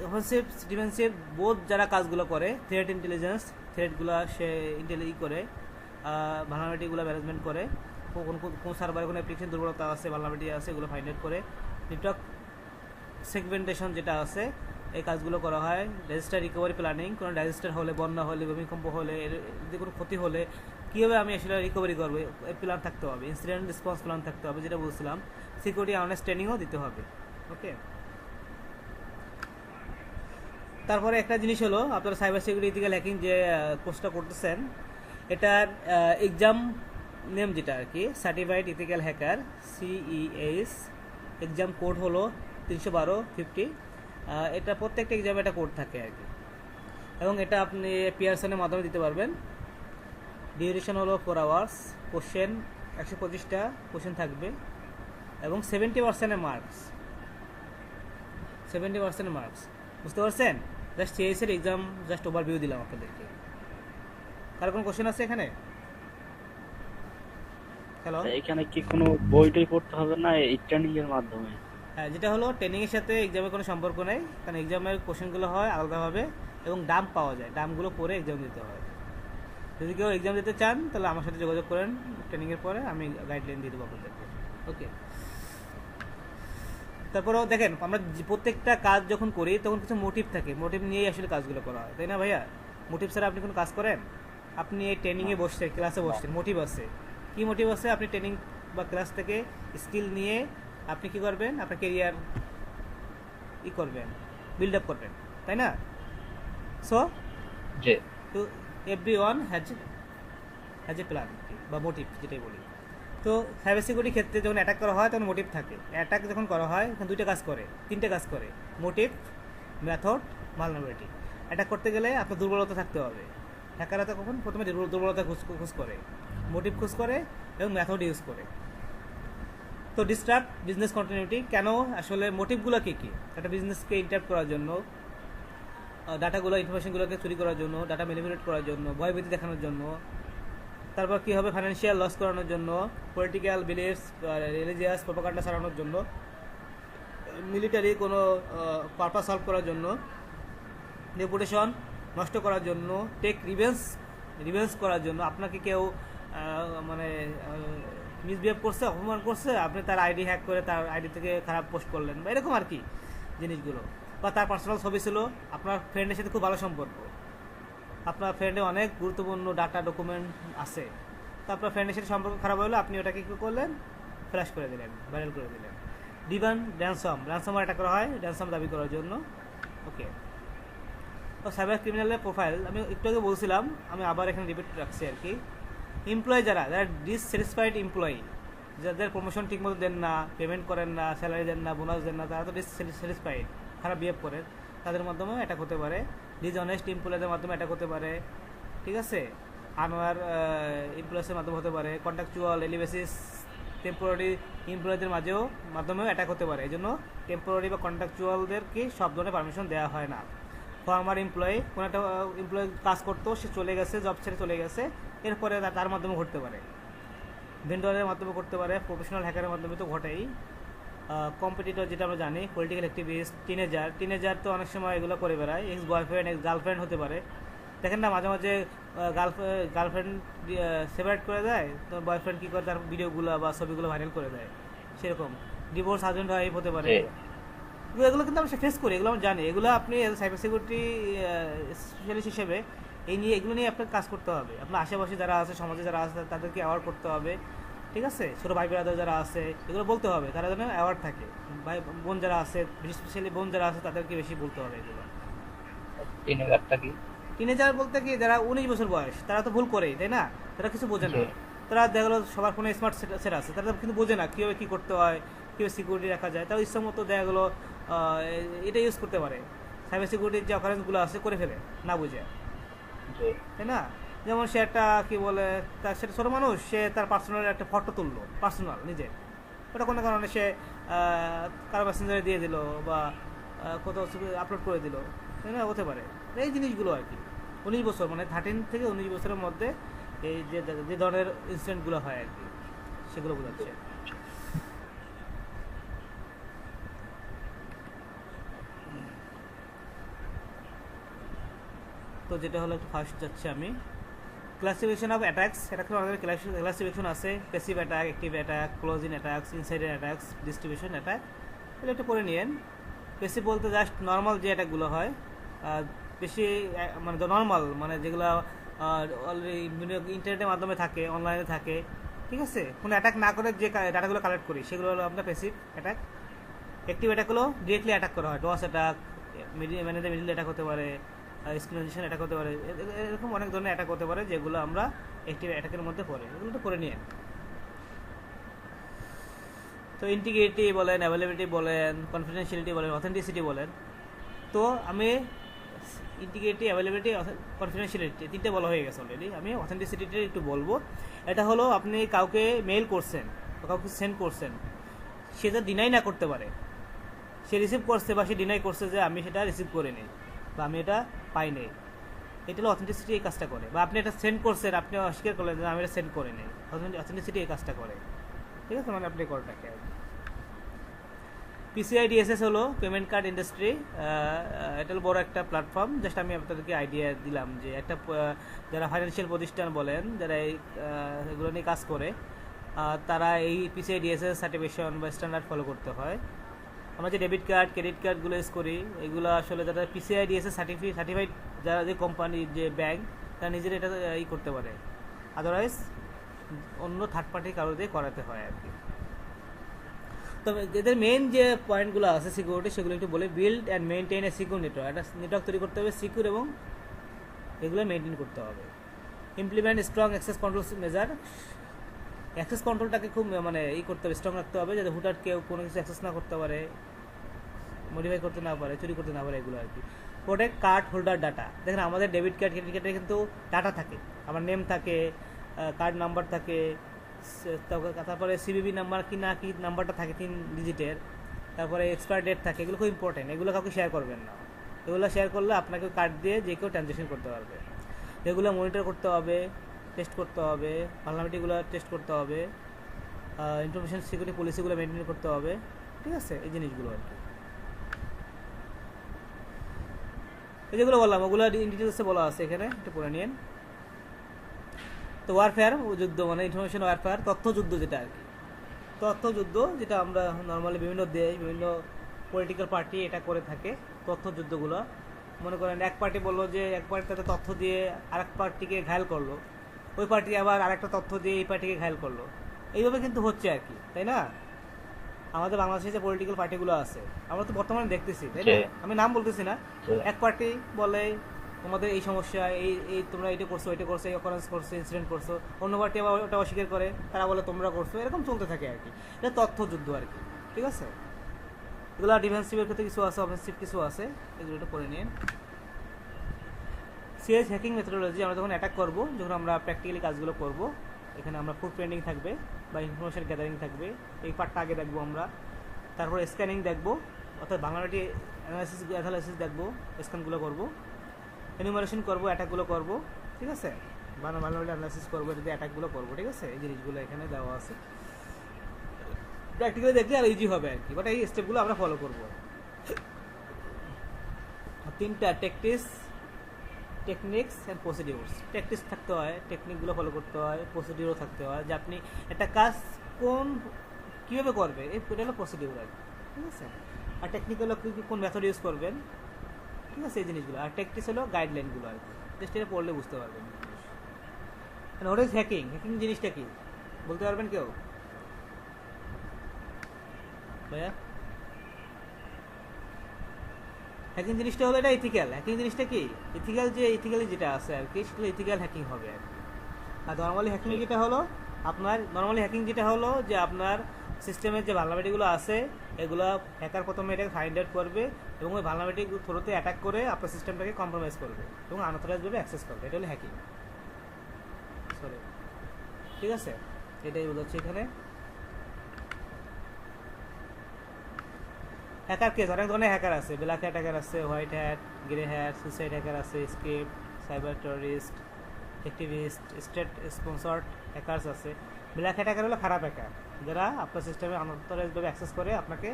অফেন্সিভ ডিফেন্সিভ বোথ যারা কাজগুলো করে, থ্রেট ইন্টেলিজেন্স, থ্রেটগুলো সে করে, ভালনারেবিলিটিগুলো ম্যানেজমেন্ট করে, কোন সার্ভারে কোনো অ্যাপ্লিকেশন দুর্বলতা আছে, ভালনারেবিলিটি আছে, এগুলো ফাইন্ড আউট করে। নেটওয়ার্ক সেগমেন্টেশন যেটা আছে, এই কাজগুলো করা হয়। রেজিস্টার রিকভারি প্ল্যানিং, কোনো রেজিস্টার হলে, বন্যা হলে, ভূমিকম্প হলে, এর যদি কোনো ক্ষতি হলে কীভাবে আমি আসলে রিকভারি করবো, এই প্ল্যান থাকতে হবে। ইনসিডেন্ট রেসপন্স প্ল্যান থাকতে হবে, যেটা বলছিলাম। সিকিউরিটি অ্যাওয়ারনেস ট্রেনিংও দিতে হবে। ওকে, তারপরে একটা জিনিস হলো, আপনারা সাইবার সিকিউরিটি ইথিক্যাল হ্যাকিং যে কোর্সটা করতেছেন, এটার এক্সাম নেম যেটা আর কি, certified ethical hacker, CES। Exam code হলো 312-50। এটা প্রত্যেকটা এক্সামে একটা কোড থাকে আর কি, এবং এটা আপনি পিয়ারসনের মাধ্যমে দিতে পারবেন। ডিউরেশন হলো 4 আওয়ার্স। কোশ্চেন 125টা কোশ্চেন থাকবে, এবং 70% মার্কস। 70% মার্কস, বুঝতে পারছেন? জাস্ট CES এর এক্সাম জাস্ট ওভারভিউ দিলাম আপনাদেরকে। কার কোনো কোশ্চেন আছে এখানে? হ্যালো, এখানে কি কোনো বইটাই পড়তে হবে না এই ট্রেনিং এর মাধ্যমে? হ্যাঁ, যেটা হলো ট্রেনিংয়ের সাথে এক্সামের কোনো সম্পর্ক নেই, কারণ এক্সামের কোশ্চেনগুলো হয় আলাদাভাবে এবং ডাম পাওয়া যায়, ডামগুলো পরে এক্সাম দিতে হয়। যদি কেউ এক্সাম দিতে চান তাহলে আমার সাথে যোগাযোগ করেন ট্রেনিংয়ের পরে, আমি গাইডলাইন দিয়ে দেবো আপনাদেরকে। ওকে, তারপরেও দেখেন, আমরা প্রত্যেকটা কাজ যখন করি তখন কিছু মোটিভ থাকে, মোটিভ নিয়েই আসলে কাজগুলো করা হয়, তাই না ভাইয়া? মোটিভ ছাড়া আপনি কোনো কাজ করেন? আপনি এই ট্রেনিংয়ে বসছেন, ক্লাসে বসছেন, মোটিভ আছে। কি মোটিভ আছে? আপনি ট্রেনিং বা ক্লাস থেকে স্কিল নিয়ে আপনি কি করবেন? আপনার কেরিয়ার করবেন, বিল্ড আপ করবেন, তাই না? সো জি, তো এভরিওয়ান হ্যাজ এ প্ল্যান বা মোটিভ যেটাই বলি। তো সাইবার সিকিউরিটি ক্ষেত্রে যখন অ্যাটাক করা হয় তখন মোটিভ থাকে। অ্যাটাক যখন করা হয় তখন দুইটা কাজ করে, তিনটে কাজ করে: মোটিভ, মেথড, ভালনারেবিলিটি। অ্যাটাক করতে গেলে আপনার দুর্বলতা থাকতে হবে। হ্যাকাররা তো কখন প্রথমে দুর্বলতা খোঁজ করে, মোটিভ খোঁজ করে এবং মেথড ইউজ করে। তো ডিস্টার্ব বিজনেস কন্টিনিউটি কেন? আসলে মোটিভগুলো কী কী? একটা বিজনেসকে ইন্টারাপ্ট করার জন্য, ডাটাগুলো ইনফরমেশনগুলোকে চুরি করার জন্য, ডাটা ম্যানিপুলেট করার জন্য, ভয়ভীতি দেখানোর জন্য। তারপর কী হবে? ফাইন্যান্সিয়াল লস করানোর জন্য, পলিটিক্যাল বিলিভস, রিলিজিয়াস প্রোপাগান্ডা ছড়ানোর জন্য, মিলিটারি কোনো পারপাস সলভ করার জন্য, রেপুটেশন নষ্ট করার জন্য, টেক রিভেন্স করার জন্য। আপনাকে কেউ মানে মিসবিহেভ করছে, অপমান করছে, আপনি তার আইডি হ্যাক করে তার আইডি থেকে খারাপ পোস্ট করলেন, বা এরকম আর কি জিনিসগুলো। বা তার পার্সোনাল ছবি ছিল, আপনার ফ্রেন্ডের সাথে খুব ভালো সম্পর্ক, আপনার ফ্রেন্ডে অনেক গুরুত্বপূর্ণ ডাটা ডকুমেন্ট আছে, তো আপনার ফ্রেন্ডের সাথে সম্পর্ক খারাপ হলো, আপনি ওটাকে কী করলেন? ফ্ল্যাশ করে দিলেন, ভাইরাল করে দিলেন। ডিমান্ড র্যানসাম অ্যাটাক করা হয় র্যানসাম দাবি করার জন্য। ওকে, তো সাইবার ক্রিমিনালের প্রোফাইল আমি একটু আগে বলছিলাম, আমি আবার এখানে রিপিট রাখছি আর কি। এমপ্লয়ি যারা ডিসস্যাটিসফাইড এমপ্লয়ি, যাদের প্রমোশন ঠিকমতো দেন না, পেমেন্ট করেন না, স্যালারি দেন না, বোনাস দেন না, তারা তো ডিসস্যাটিসফাইড, খারাপ বিহেভ করেন, তাদের মাধ্যমে অ্যাটাক হতে পারে। ডিসঅনেস্ট এমপ্লয়ীদের মাধ্যমে অ্যাটাক হতে পারে, ঠিক আছে। আনোয়ার এমপ্লয়েসের মাধ্যমে হতে পারে। কন্ট্রাকচুয়াল এলিবেসিস টেম্পোরারি এমপ্লয়ীদের মাধ্যমেও অ্যাটাক হতে পারে। এই জন্য টেম্পোরারি বা কন্ট্রাকচুয়ালদেরকে সব ধরনের পারমিশন দেওয়া হয় না। ফর্মার এমপ্লয়ি, কোনো একটা এমপ্লয়ি কাজ করতো, সে চলে গেছে, জব ছেড়ে চলে গেছে, এরপরে তার মাধ্যমে ঘটতে পারে। ভেন্ডরের মাধ্যমে করতে পারে, প্রফেশনাল হ্যাকারের মাধ্যমে তো ঘটেই। কম্পিটিটর যেটা আমরা জানি, পলিটিক্যাল অ্যাক্টিভিস্ট, টিনেজার তো অনেক সময় এগুলো করে বেড়ায়। এক্স বয়ফ্রেন্ড, এক্স গার্লফ্রেন্ড হতে পারে। দেখেন না মাঝে মাঝে গার্লফ্রেন্ড সেপারেট করে দেয়, তো বয়ফ্রেন্ড কী করে তার ভিডিওগুলো বা ছবিগুলো ভাইরাল করে দেয়, সেরকম। ডিভোর্স হাজব্যান্ড ওয়াইফ হতে পারে। এগুলো কিন্তু আমরা ফেস করি, এগুলো আমরা জানি। এগুলো আপনি সাইবার সিকিউরিটি স্পেশালিস্ট হিসেবে এগুলো নিয়ে আপনার কাজ করতে হবে। আপনার আশেপাশে যারা আছে, সমাজে যারা আছে, তাদেরকে অ্যাওয়ার করতে হবে, ঠিক আছে, ছোটো ভাই ব্রাদার যারা আছে এগুলো বলতে হবে, তারা যেন অ্যাওয়ার্ড থাকে। ভাই বোন যারা আছে, স্পেশালি বোন যারা আছে তাদেরকে বেশি বলতে হবে এগুলো। টিনেজারটা কি? টিনেজার বলতে কি, যারা 19 বছর বয়স তারা তো ভুল করেই, তাই না? তারা কিছু বোঝে না। জি। তারা দেখা গেলো সবার ফোনে স্মার্ট সেট আছে, তারা কিন্তু বোঝে না কীভাবে কী করতে হয়, কীভাবে সিকিউরিটি রাখা যায়। তারা ইচ্ছা মতো দেখা গেলো এটা ইউজ করতে পারে, সাইবার সিকিউরিটির যে অকারেন্সগুলো আছে করে ফেলে না বুঝে, জি। তাই না? যেমন সে একটা কি বলে, তার সেটা ছোটো মানুষ, সে তার পার্সোনাল একটা ফটো তুললো, পার্সোনাল নিজে, ওটা কোনো কারণে সে কারো মেসেঞ্জারে দিয়ে দিল বা কোথাও আপলোড করে দিল, তাই না? হতে পারে এই জিনিসগুলো আর কি। 19 বছর মানে 13 থেকে 19 বছরের মধ্যে এই যে যে ধরনের ইনসিডেন্টগুলো হয় আর কি, সেগুলো বোঝাচ্ছে। তো যেটা হলো একটু ফার্স্ট যাচ্ছে আমি, ক্লাসিফিকেশন অফ অ্যাটাকস। এটা আমাদের ক্লাসিফিকেশন আছে, passive attack, active attack, close in attacks, insider attacks, distribution attack. এগুলো একটু পড়ে নিয়েন। প্যাসিভ বলতে জাস্ট নর্মাল যে অ্যাটাকগুলো হয়, বেশি মানে নর্মাল মানে যেগুলো অলরেডি ইন্টারনেটের মাধ্যমে থাকে, অনলাইনে থাকে, ঠিক আছে, কোনো অ্যাটাক না করে যে ডাটাগুলো কালেক্ট করি সেগুলো হলো আপনার প্যাসিভ অ্যাটাক। অ্যাক্টিভ অ্যাটাক হলো ডিরেক্টলি অ্যাটাক করা হয়, ডস অ্যাটাক, মিডিল অ্যাটাক হতে পারে, স্ক্রিনাইজেশন অ্যাটাক হতে পারে, এরকম অনেক ধরনের অ্যাটাক হতে পারে যেগুলো আমরা অ্যাক্টিভ অ্যাটাকের মধ্যে পড়ে, এগুলো তো করে নিয়ে। তো ইন্টিগ্রিটি বলেন, অ্যাভেলেবিলিটি বলেন, কনফিডেন্সিয়ালিটি বলেন, অথেন্টিসিটি বলেন। তো আমি ইন্টিগ্রিটি, অ্যাভেলেবিলিটি, কনফিডেন্সিয়ালিটি তিনটে বলা হয়ে গেছে অলরেডি। আমি অথেন্টিসিটিটা একটু বলবো। এটা হলো আপনি কাউকে মেইল করছেন বা কাউকে সেন্ড করছেন, সে যা ডিনাই না করতে পারে, সে রিসিভ করছে বা সে ডিনাই করছে যে আমি সেটা রিসিভ করে নিই বা আমি এটা পাই নাই, এটা হলো অথেন্টিসিটি এই কাজটা করে। বা আপনি এটা সেন্ড করছেন, আপনি অস্বীকার করলেন যে আমি এটা সেন্ড করে নিই, অথেন্টিসিটি এই কাজটা করে, ঠিক আছে, মানে আপনি করাটাকে। পিসিআই ডিএসএস হলো পেমেন্ট কার্ড ইন্ডাস্ট্রি, এটা হলো বড় একটা প্ল্যাটফর্ম। জাস্ট আমি আপনাদেরকে আইডিয়া দিলাম যে একটা যারা ফাইন্যান্সিয়াল প্রতিষ্ঠান বলেন, যারা এগুলো নিয়ে কাজ করে, তারা এই পিসিআই ডিএসএস সার্টিফিকেশন বা স্ট্যান্ডার্ড ফলো করতে হয়। আমরা যে ডেবিট কার্ড, ক্রেডিট কার্ডগুলো ইউজ করি, এগুলো আসলে যারা পিসিআই ডিএসএস সার্টিফাইড, যারা যে কোম্পানি, যে ব্যাংক, তারা নিজেরা এটা করতে পারে, আদারওয়াইজ অন্য থার্ড পার্টি কারো দিয়ে করাতে হয় আর কি। তবে এদের মেইন যে পয়েন্টগুলো আছে সিকিউরিটি, সেগুলো একটু বলে। Build and maintain a secure network, একটা নেটওয়ার্ক তৈরি করতে হবে সিকিউর, এবং এগুলো মেনটেন করতে হবে। Implement strong access control measure, access কন্ট্রোলটাকে খুব মানে করতে হবে, স্ট্রং রাখতে হবে, যাতে হুটহাট কেউ কোনো কিছু অ্যাক্সেস না করতে পারে, মডিফাই করতে না পারে, চুরি করতে না পারে, এগুলো আর কি। Protect card holder data. দেখেন আমাদের ডেবিট কার্ড, ক্রেডিট কার্ডে কিন্তু ডাটা থাকে, আমার নেম থাকে, কার্ড নাম্বার থাকে, তারপরে সিবিবি নাম্বার কি না কি নাম্বারটা থাকে 3 ডিজিটের, তারপরে এক্সপায়ার ডেট থাকে, এগুলো খুব ইম্পর্টেন্ট, এগুলো কাউকে শেয়ার করবেন না। এগুলো শেয়ার করলে আপনাকে কার্ড দিয়ে যে কেউ ট্রানজ্যাকশন করতে পারবে। এগুলো মনিটর করতে হবে, টেস্ট করতে হবে, ভালনারেবিলিটিগুলো টেস্ট করতে হবে, ইনফরমেশন সিকিউরিটি পলিসিগুলো মেনটেন করতে হবে, ঠিক আছে, এই জিনিসগুলো আর কি। এই যেগুলো বললাম ওগুলো ইন ডিটেলসে বলা আছে এখানে, একটু পড়ে নিন। তো ওয়ারফেয়ার, যুদ্ধ মানে ইনফরমেশন ওয়ারফেয়ার, তথ্য যুদ্ধ যেটা আর কি, তথ্য যুদ্ধ যেটা আমরা নর্মালি বিভিন্ন দেশ, বিভিন্ন পলিটিক্যাল পার্টি এটা করে থাকে, তথ্য যুদ্ধগুলো। মনে করেন এক পার্টি বললো যে এক পার্টিতে তথ্য দিয়ে আরেক পার্টিকে ঘায়ল করলো, ওই পার্টি আবার আরেকটা তথ্য দিয়ে এই পার্টিকে ঘায়ল করলো, এইভাবে কিন্তু হচ্ছে আর কি, তাই না? আমাদের বাংলাদেশে যে পলিটিক্যাল পার্টিগুলো আছে আমরা তো বর্তমানে দেখতেছি, তাই না? আমি নাম বলতেছি না, এক পার্টি বলে তোমাদের এই সমস্যা, এই তোমরা এটা করছো, এটা করছো, এই অকারেন্স করছো, ইনসিডেন্ট করছো, অন্য পার্টি আবার ওটা অস্বীকার করে, তারা বলে তোমরা করছো, এরকম চলতে থাকে আর কি। এটা তথ্য যুদ্ধ আর কি, ঠিক আছে। এগুলো ডিফেন্সিভের ক্ষেত্রে কিছু আছে, অফেন্সিভ কিছু আছে, এগুলো একটু করে নিন। সিএস হ্যাকিং মেথোডোলজি, আমরা যখন অ্যাটাক করবো, যখন আমরা প্র্যাকটিক্যালি কাজগুলো করব, এখানে আমরা ফুড প্রিন্টিং থাকবে বা ইনফরমেশন গ্যাদারিং থাকবে, এই পার্টটা আগে দেখবো আমরা। তারপর স্ক্যানিং দেখবো, অর্থাৎ বাংলাটি অ্যানালাইসিস দেখবো, স্ক্যানগুলো করবো, এনিউমারেশন করবো, অ্যাটাকগুলো করবো, ঠিক আছে, বাংলাটি অ্যানালাইসিস করবো, যদি অ্যাটাকগুলো করবো, ঠিক আছে। এই জিনিসগুলো এখানে দেওয়া আছে, প্র্যাকটিক্যালি দেখলে আর ইজি হবে আর কি, বাট এই স্টেপগুলো আমরা ফলো করবো। 3টা টেকনিক্স অ্যান্ড প্রসিডিউরস। টেকনিক্স থাকতে হয়, টেকনিকগুলো ফলো করতে হয়, প্রসিডিউরও থাকতে হয়, যে আপনি একটা কাজ কীভাবে করবে, এটা হলো প্রসিডিউর আর কি, ঠিক আছে। আর টেকনিক হলো কোন মেথড ইউজ করবেন, ঠিক আছে, এই জিনিসগুলো। আর টেকটিক্স হলো গাইডলাইনগুলো আর কি, জাস্ট এটা পড়লে বুঝতে পারবেন। What is hacking? হ্যাকিং জিনিসটা কি? বলতে পারবেন কেউ ভাইয়া? হ্যাকিং জিনিসটা হলো এটা ইথিক্যাল। হ্যাকিং জিনিসটা কি ইথিক্যাল, যে ইথিক্যালি যেটা আছে আর কি সেটা ইথিক্যাল হ্যাকিং হবে আর কি। আর নর্মালি হ্যাকিং যেটা হলো যে আপনার সিস্টেমের যে ভালনারেবিলিটিগুলো আছে এগুলো হ্যাকার প্রথমে এটাকে ফাইন্ড আউট করবে এবং ওই ভালনারেবিলিটি থ্রুতে অ্যাটাক করে আপনার সিস্টেমটাকে কম্প্রোমাইজ করবে এবং আনঅথরাইজভাবে অ্যাক্সেস করবে। এটা হলো হ্যাকিং। সরি, ঠিক আছে, এটাই বোঝাচ্ছি এখানে। হ্যাকার কেস অনেক ধরনের হ্যাকার আছে, ব্ল্যাক হ্যাট হ্যাকার আছে, white hat, grey hat, suicide hacker আছে, স্কেপ, cyber terrorist, activist, state sponsored hackers আছে। ব্ল্যাক হ্যাট হ্যাকার হলো খারাপ হ্যাকার, যারা আপনার সিস্টেমে আনঅথরাইজভাবে অ্যাক্সেস করে আপনাকে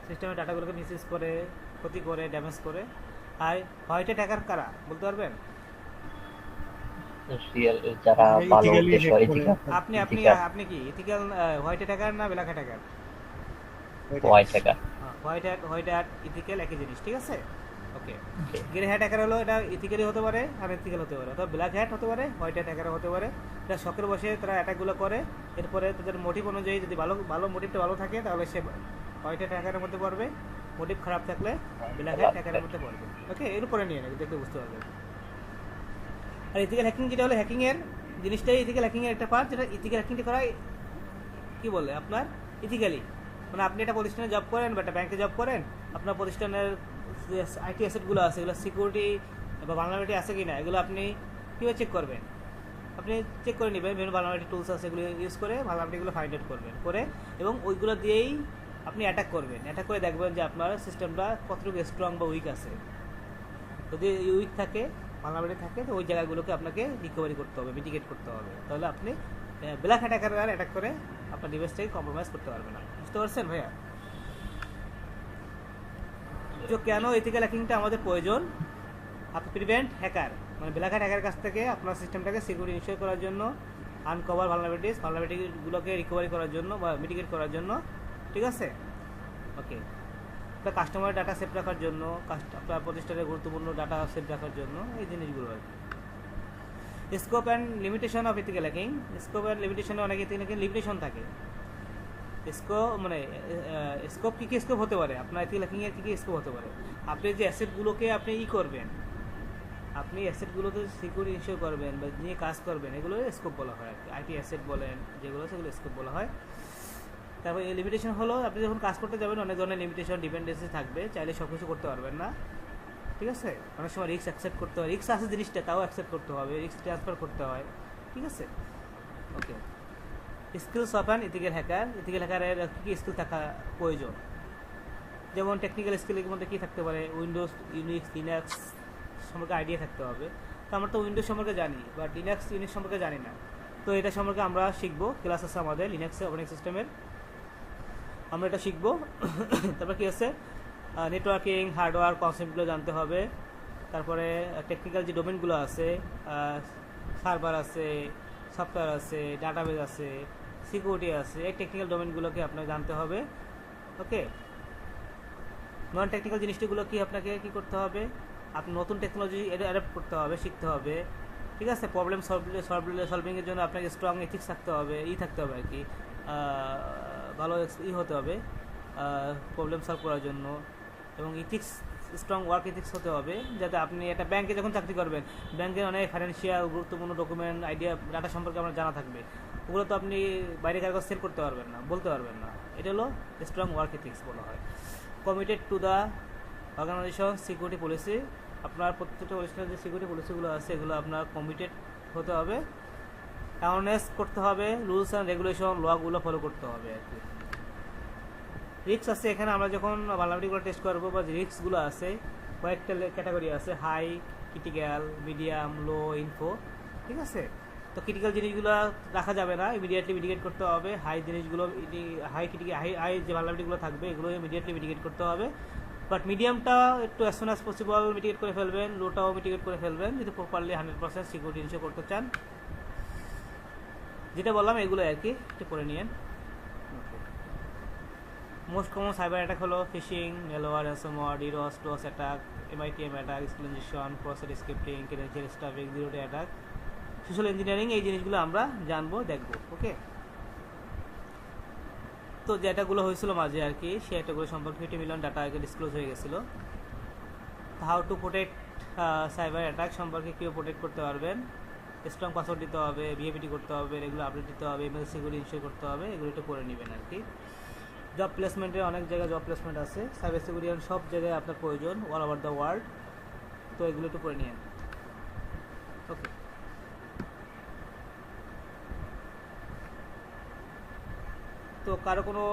সিস্টেমের ডাটাগুলোকে মিসইউজ করে, ক্ষতি করে, ড্যামেজ করে। আর হোয়াইট হ্যাট হ্যাকার কারা বলতে পারবেন? রিয়েল যারা ভালো উদ্দেশ্য ethical আপনি আপনি আপনি কি ইথিক্যাল হোয়াইট হ্যাট হ্যাকার না black hat hacker? White hacker. White hat ethical একই জিনিস, ঠিক আছে। ওকে, গ্রে হ্যাট হ্যাকার হলো এটা ইথিক্যালি হতে পারে আর ইথিক্যাল হতে পারে, অথবা ব্ল্যাক হ্যাট হতে পারে, হোয়াইট হ্যাট হ্যাকার হতে পারে। এটা শখের বসে তারা অ্যাটাকগুলো করে, এরপরে তাদের মোটিভ অনুযায়ী যদি ভালো মোটিভটা ভালো থাকে তাহলে সে হোয়াইট হ্যাট হ্যাকারের মধ্যে পড়বে, মোটিভ খারাপ থাকলে ব্ল্যাক হ্যাট হ্যাকারের মধ্যে পড়বে। ওকে, এর উপরে নিয়ে নেবে, দেখতে বুঝতে পারবেন। আর ইথিক্যাল হ্যাকিং যেটা হলো হ্যাকিংয়ের জিনিসটাই ইথিক্যাল হ্যাকিংয়ের একটা পার্ট, যেটা ইথিক্যাল হ্যাকিংটা করা কি বলে আপনার ইথিক্যালি, মানে আপনি একটা প্রতিষ্ঠানে জব করেন বা একটা ব্যাংকে জব করেন, আপনার প্রতিষ্ঠানের যে আইটি অ্যাসেটগুলো আছে এগুলো সিকিউরিটি বা ভালনারেবিলিটি আছে কি না এগুলো আপনি কীভাবে চেক করবেন? আপনি চেক করে নেবেন, বিভিন্ন ভালনারেবিলিটি টুলস আছে এগুলো ইউজ করে ভালনারেবিলিটিগুলো ফাইন্ড আউট করবেন করে, এবং ওইগুলো দিয়েই আপনি অ্যাটাক করবেন। অ্যাটাক করে দেখবেন যে আপনার সিস্টেমটা কতটুকু স্ট্রং বা উইক আছে। যদি উইক থাকে, ভালনারেবিলিটি থাকে, তো ওই জায়গাগুলোকে আপনাকে রিকভারি করতে হবে, মিটিগেট করতে হবে। তাহলে আপনি ব্ল্যাক হ্যাকার অ্যাটাক করে আপনার ডিভাইসটাকে কম্প্রোমাইজ করতে পারবে না। বুঝতে পারছেন ভাইয়া? তো কেন ইথিক্যাল হ্যাকিংটা আমাদের প্রয়োজন? আপনি প্রিভেন্ট হ্যাকার মানে ব্ল্যাক হ্যাট হ্যাকার কাছ থেকে আপনার সিস্টেমটাকে সিকিউরিটি ইনশিওর করার জন্য, আনকভার ভালনারেবিলিটিগুলোকে রিকভারি করার জন্য বা মিটিগেট করার জন্য, ঠিক আছে। ওকে, আপনার কাস্টমারের ডাটা সেভ রাখার জন্য, আপনার প্রতিষ্ঠানের গুরুত্বপূর্ণ ডাটা সেভ রাখার জন্য, এই জিনিসগুলো আর কি। Scope and limitation of ethical hacking. Scope and লিমিটেশনে অনেক ইথিক্যাল হ্যাকিং লিমিটেশন থাকে। স্কোপ কী কী স্কোপ হতে পারে আপনার ইথিক্যাল হ্যাকিংয়ের, কী কী স্কোপ হতে পারে? আপনি যে অ্যাসেটগুলোকে আপনি করবেন, আপনি অ্যাসেটগুলোতে সিকিউরিটি ইনশিওর করবেন বা নিয়ে কাজ করবেন, এগুলো স্কোপ বলা হয় আর কি। আইটি অ্যাসেট বলেন যেগুলো, সেগুলো স্কোপ বলা হয়। তারপর এই লিমিটেশন হলো আপনি যখন কাজ করতে যাবেন অনেক ধরনের লিমিটেশন, ডিপেন্ডেন্সি থাকবে, চাইলে সব কিছু করতে পারবেন না, ঠিক আছে। অনেক সময় রিস্ক অ্যাকসেপ্ট করতে হয়, রিস্ক আছে জিনিসটা তাও অ্যাকসেপ্ট করতে হবে, রিস্ক ট্রান্সফার করতে হয়, ঠিক আছে। Okay, skills of an ethical hacker. Ethical হ্যাকারের কী কী স্কিল থাকা প্রয়োজন? যেমন টেকনিক্যাল স্কিলের মধ্যে কী থাকতে পারে? উইন্ডোজ, ইউনিক্স, লিনাক্স সম্পর্কে আইডিয়া থাকতে হবে। তো আমরা তো উইন্ডোজ সম্পর্কে জানি, বাট লিনাক্স, ইউনিক্স সম্পর্কে জানি না। তো এটা সম্পর্কে আমরা শিখবো, ক্লাস আছে আমাদের লিনাক্সে অপারেটিং সিস্টেমের, আমরা এটা শিখবো। তারপর কী আছে? নেটওয়ার্কিং, হার্ডওয়্যার কনসেপ্টগুলো জানতে হবে। তারপরে টেকনিক্যাল যে ডোমেনগুলো আছে, সার্ভার আছে, সফটওয়্যার আছে, ডাটাবেস আছে, সিকিউরিটি আছে, এই টেকনিক্যাল ডোমেনগুলোকে আপনাকে জানতে হবে। ওকে, নন টেকনিক্যাল জিনিসগুলো কি আপনাকে কী করতে হবে? আপনি নতুন টেকনোলজি অ্যাডাপ্ট করতে হবে, শিখতে হবে, ঠিক আছে। প্রবলেম সলভিংয়ের জন্য আপনাকে স্ট্রং এথিক্স থাকতে হবে, থাকতে হবে আর কি, ভালো হতে হবে প্রবলেম সলভ করার জন্য। এবং ইথিক্স, স্ট্রং ওয়ার্ক ইথিক্স হতে হবে, যাতে আপনি একটা ব্যাংকে যখন চাকরি করবেন, ব্যাংকের অনেক ফাইন্যান্সিয়াল গুরুত্বপূর্ণ ডকুমেন্ট, আইডিয়া, ডাটা সম্পর্কে আপনার জানা থাকবে, ওগুলো তো আপনি বাইরে কারো সেল করতে পারবেন না, বলতে পারবেন না। এটা হলো স্ট্রং ওয়ার্ক ইথিক্স বলা হয়। Committed to the organisation security policy. আপনার প্রত্যেকটা প্রতিষ্ঠানের যে সিকিউরিটি পলিসিগুলো আছে এগুলো আপনার কমিটেড হতে হবে, অ্যাওয়ারনেস করতে হবে, রুলস অ্যান্ড রেগুলেশন, লগুলো ফলো করতে হবে আর কি। রিস্ক আছে এখানে, আমরা যখন ভালনারেবিলিটিগুলো টেস্ট করবো বা রিস্কগুলো আছে কয়েকটা ক্যাটাগরি আছে, হাই, ক্রিটিক্যাল, মিডিয়াম, লো, ইনফো, ঠিক আছে। তো ক্রিটিক্যাল জিনিসগুলো রাখা যাবে না, ইমিডিয়েটলি মিটিগেট করতে হবে। হাই জিনিসগুলো, হাই যে ভালনারেবিলিটিগুলো থাকবে এগুলো ইমিডিয়েটলি মিটিগেট করতে হবে। বাট মিডিয়ামটা একটু as soon as possible mitigate করে ফেলবেন, লোটাও মিটিগেট করে ফেলবেন যদি প্রপারলি 100% সিকিউরিটি ইনশিওর করতে চান। যেটা বললাম এগুলো আর কি, একটু করে নিয়েন। মোস্ট কমন সাইবার অ্যাটাক হলো phishing, malware, ransomware, DDoS, DoS attack, MITM attack, exploitation, process scripting, credential stuffing, zero day attack, social engineering, এই জিনিসগুলো আমরা জানবো, দেখবো। ওকে, তো যেটাগুলো হয়েছিল মাঝে আর কি, সেই এটাগুলো সম্পর্কে 50 মিলিয়ন ডাটা আগে ডিসক্লোজ হয়ে গেছিলো। How to protect cyber attack সম্পর্কে কেউ প্রোটেক্ট করতে পারবেন, স্ট্রং পাসওয়ার্ড দিতে হবে, ভিএপিটি করতে হবে, রেগুলার আপডেট দিতে হবে, ইমেল সিকিউরিটি ইনশিওর করতে হবে, এগুলো একটু করে নেবেন আর কি। জব প্লেসমেন্টে অনেক জায়গায় জব প্লেসমেন্ট আছে, সাইবার সিকিউরিটি সব জায়গায় আপনার প্রয়োজন অল ওভার দ্য ওয়ার্ল্ড, তো এগুলো একটু করে নিন। ওকে, তো কারো কোনো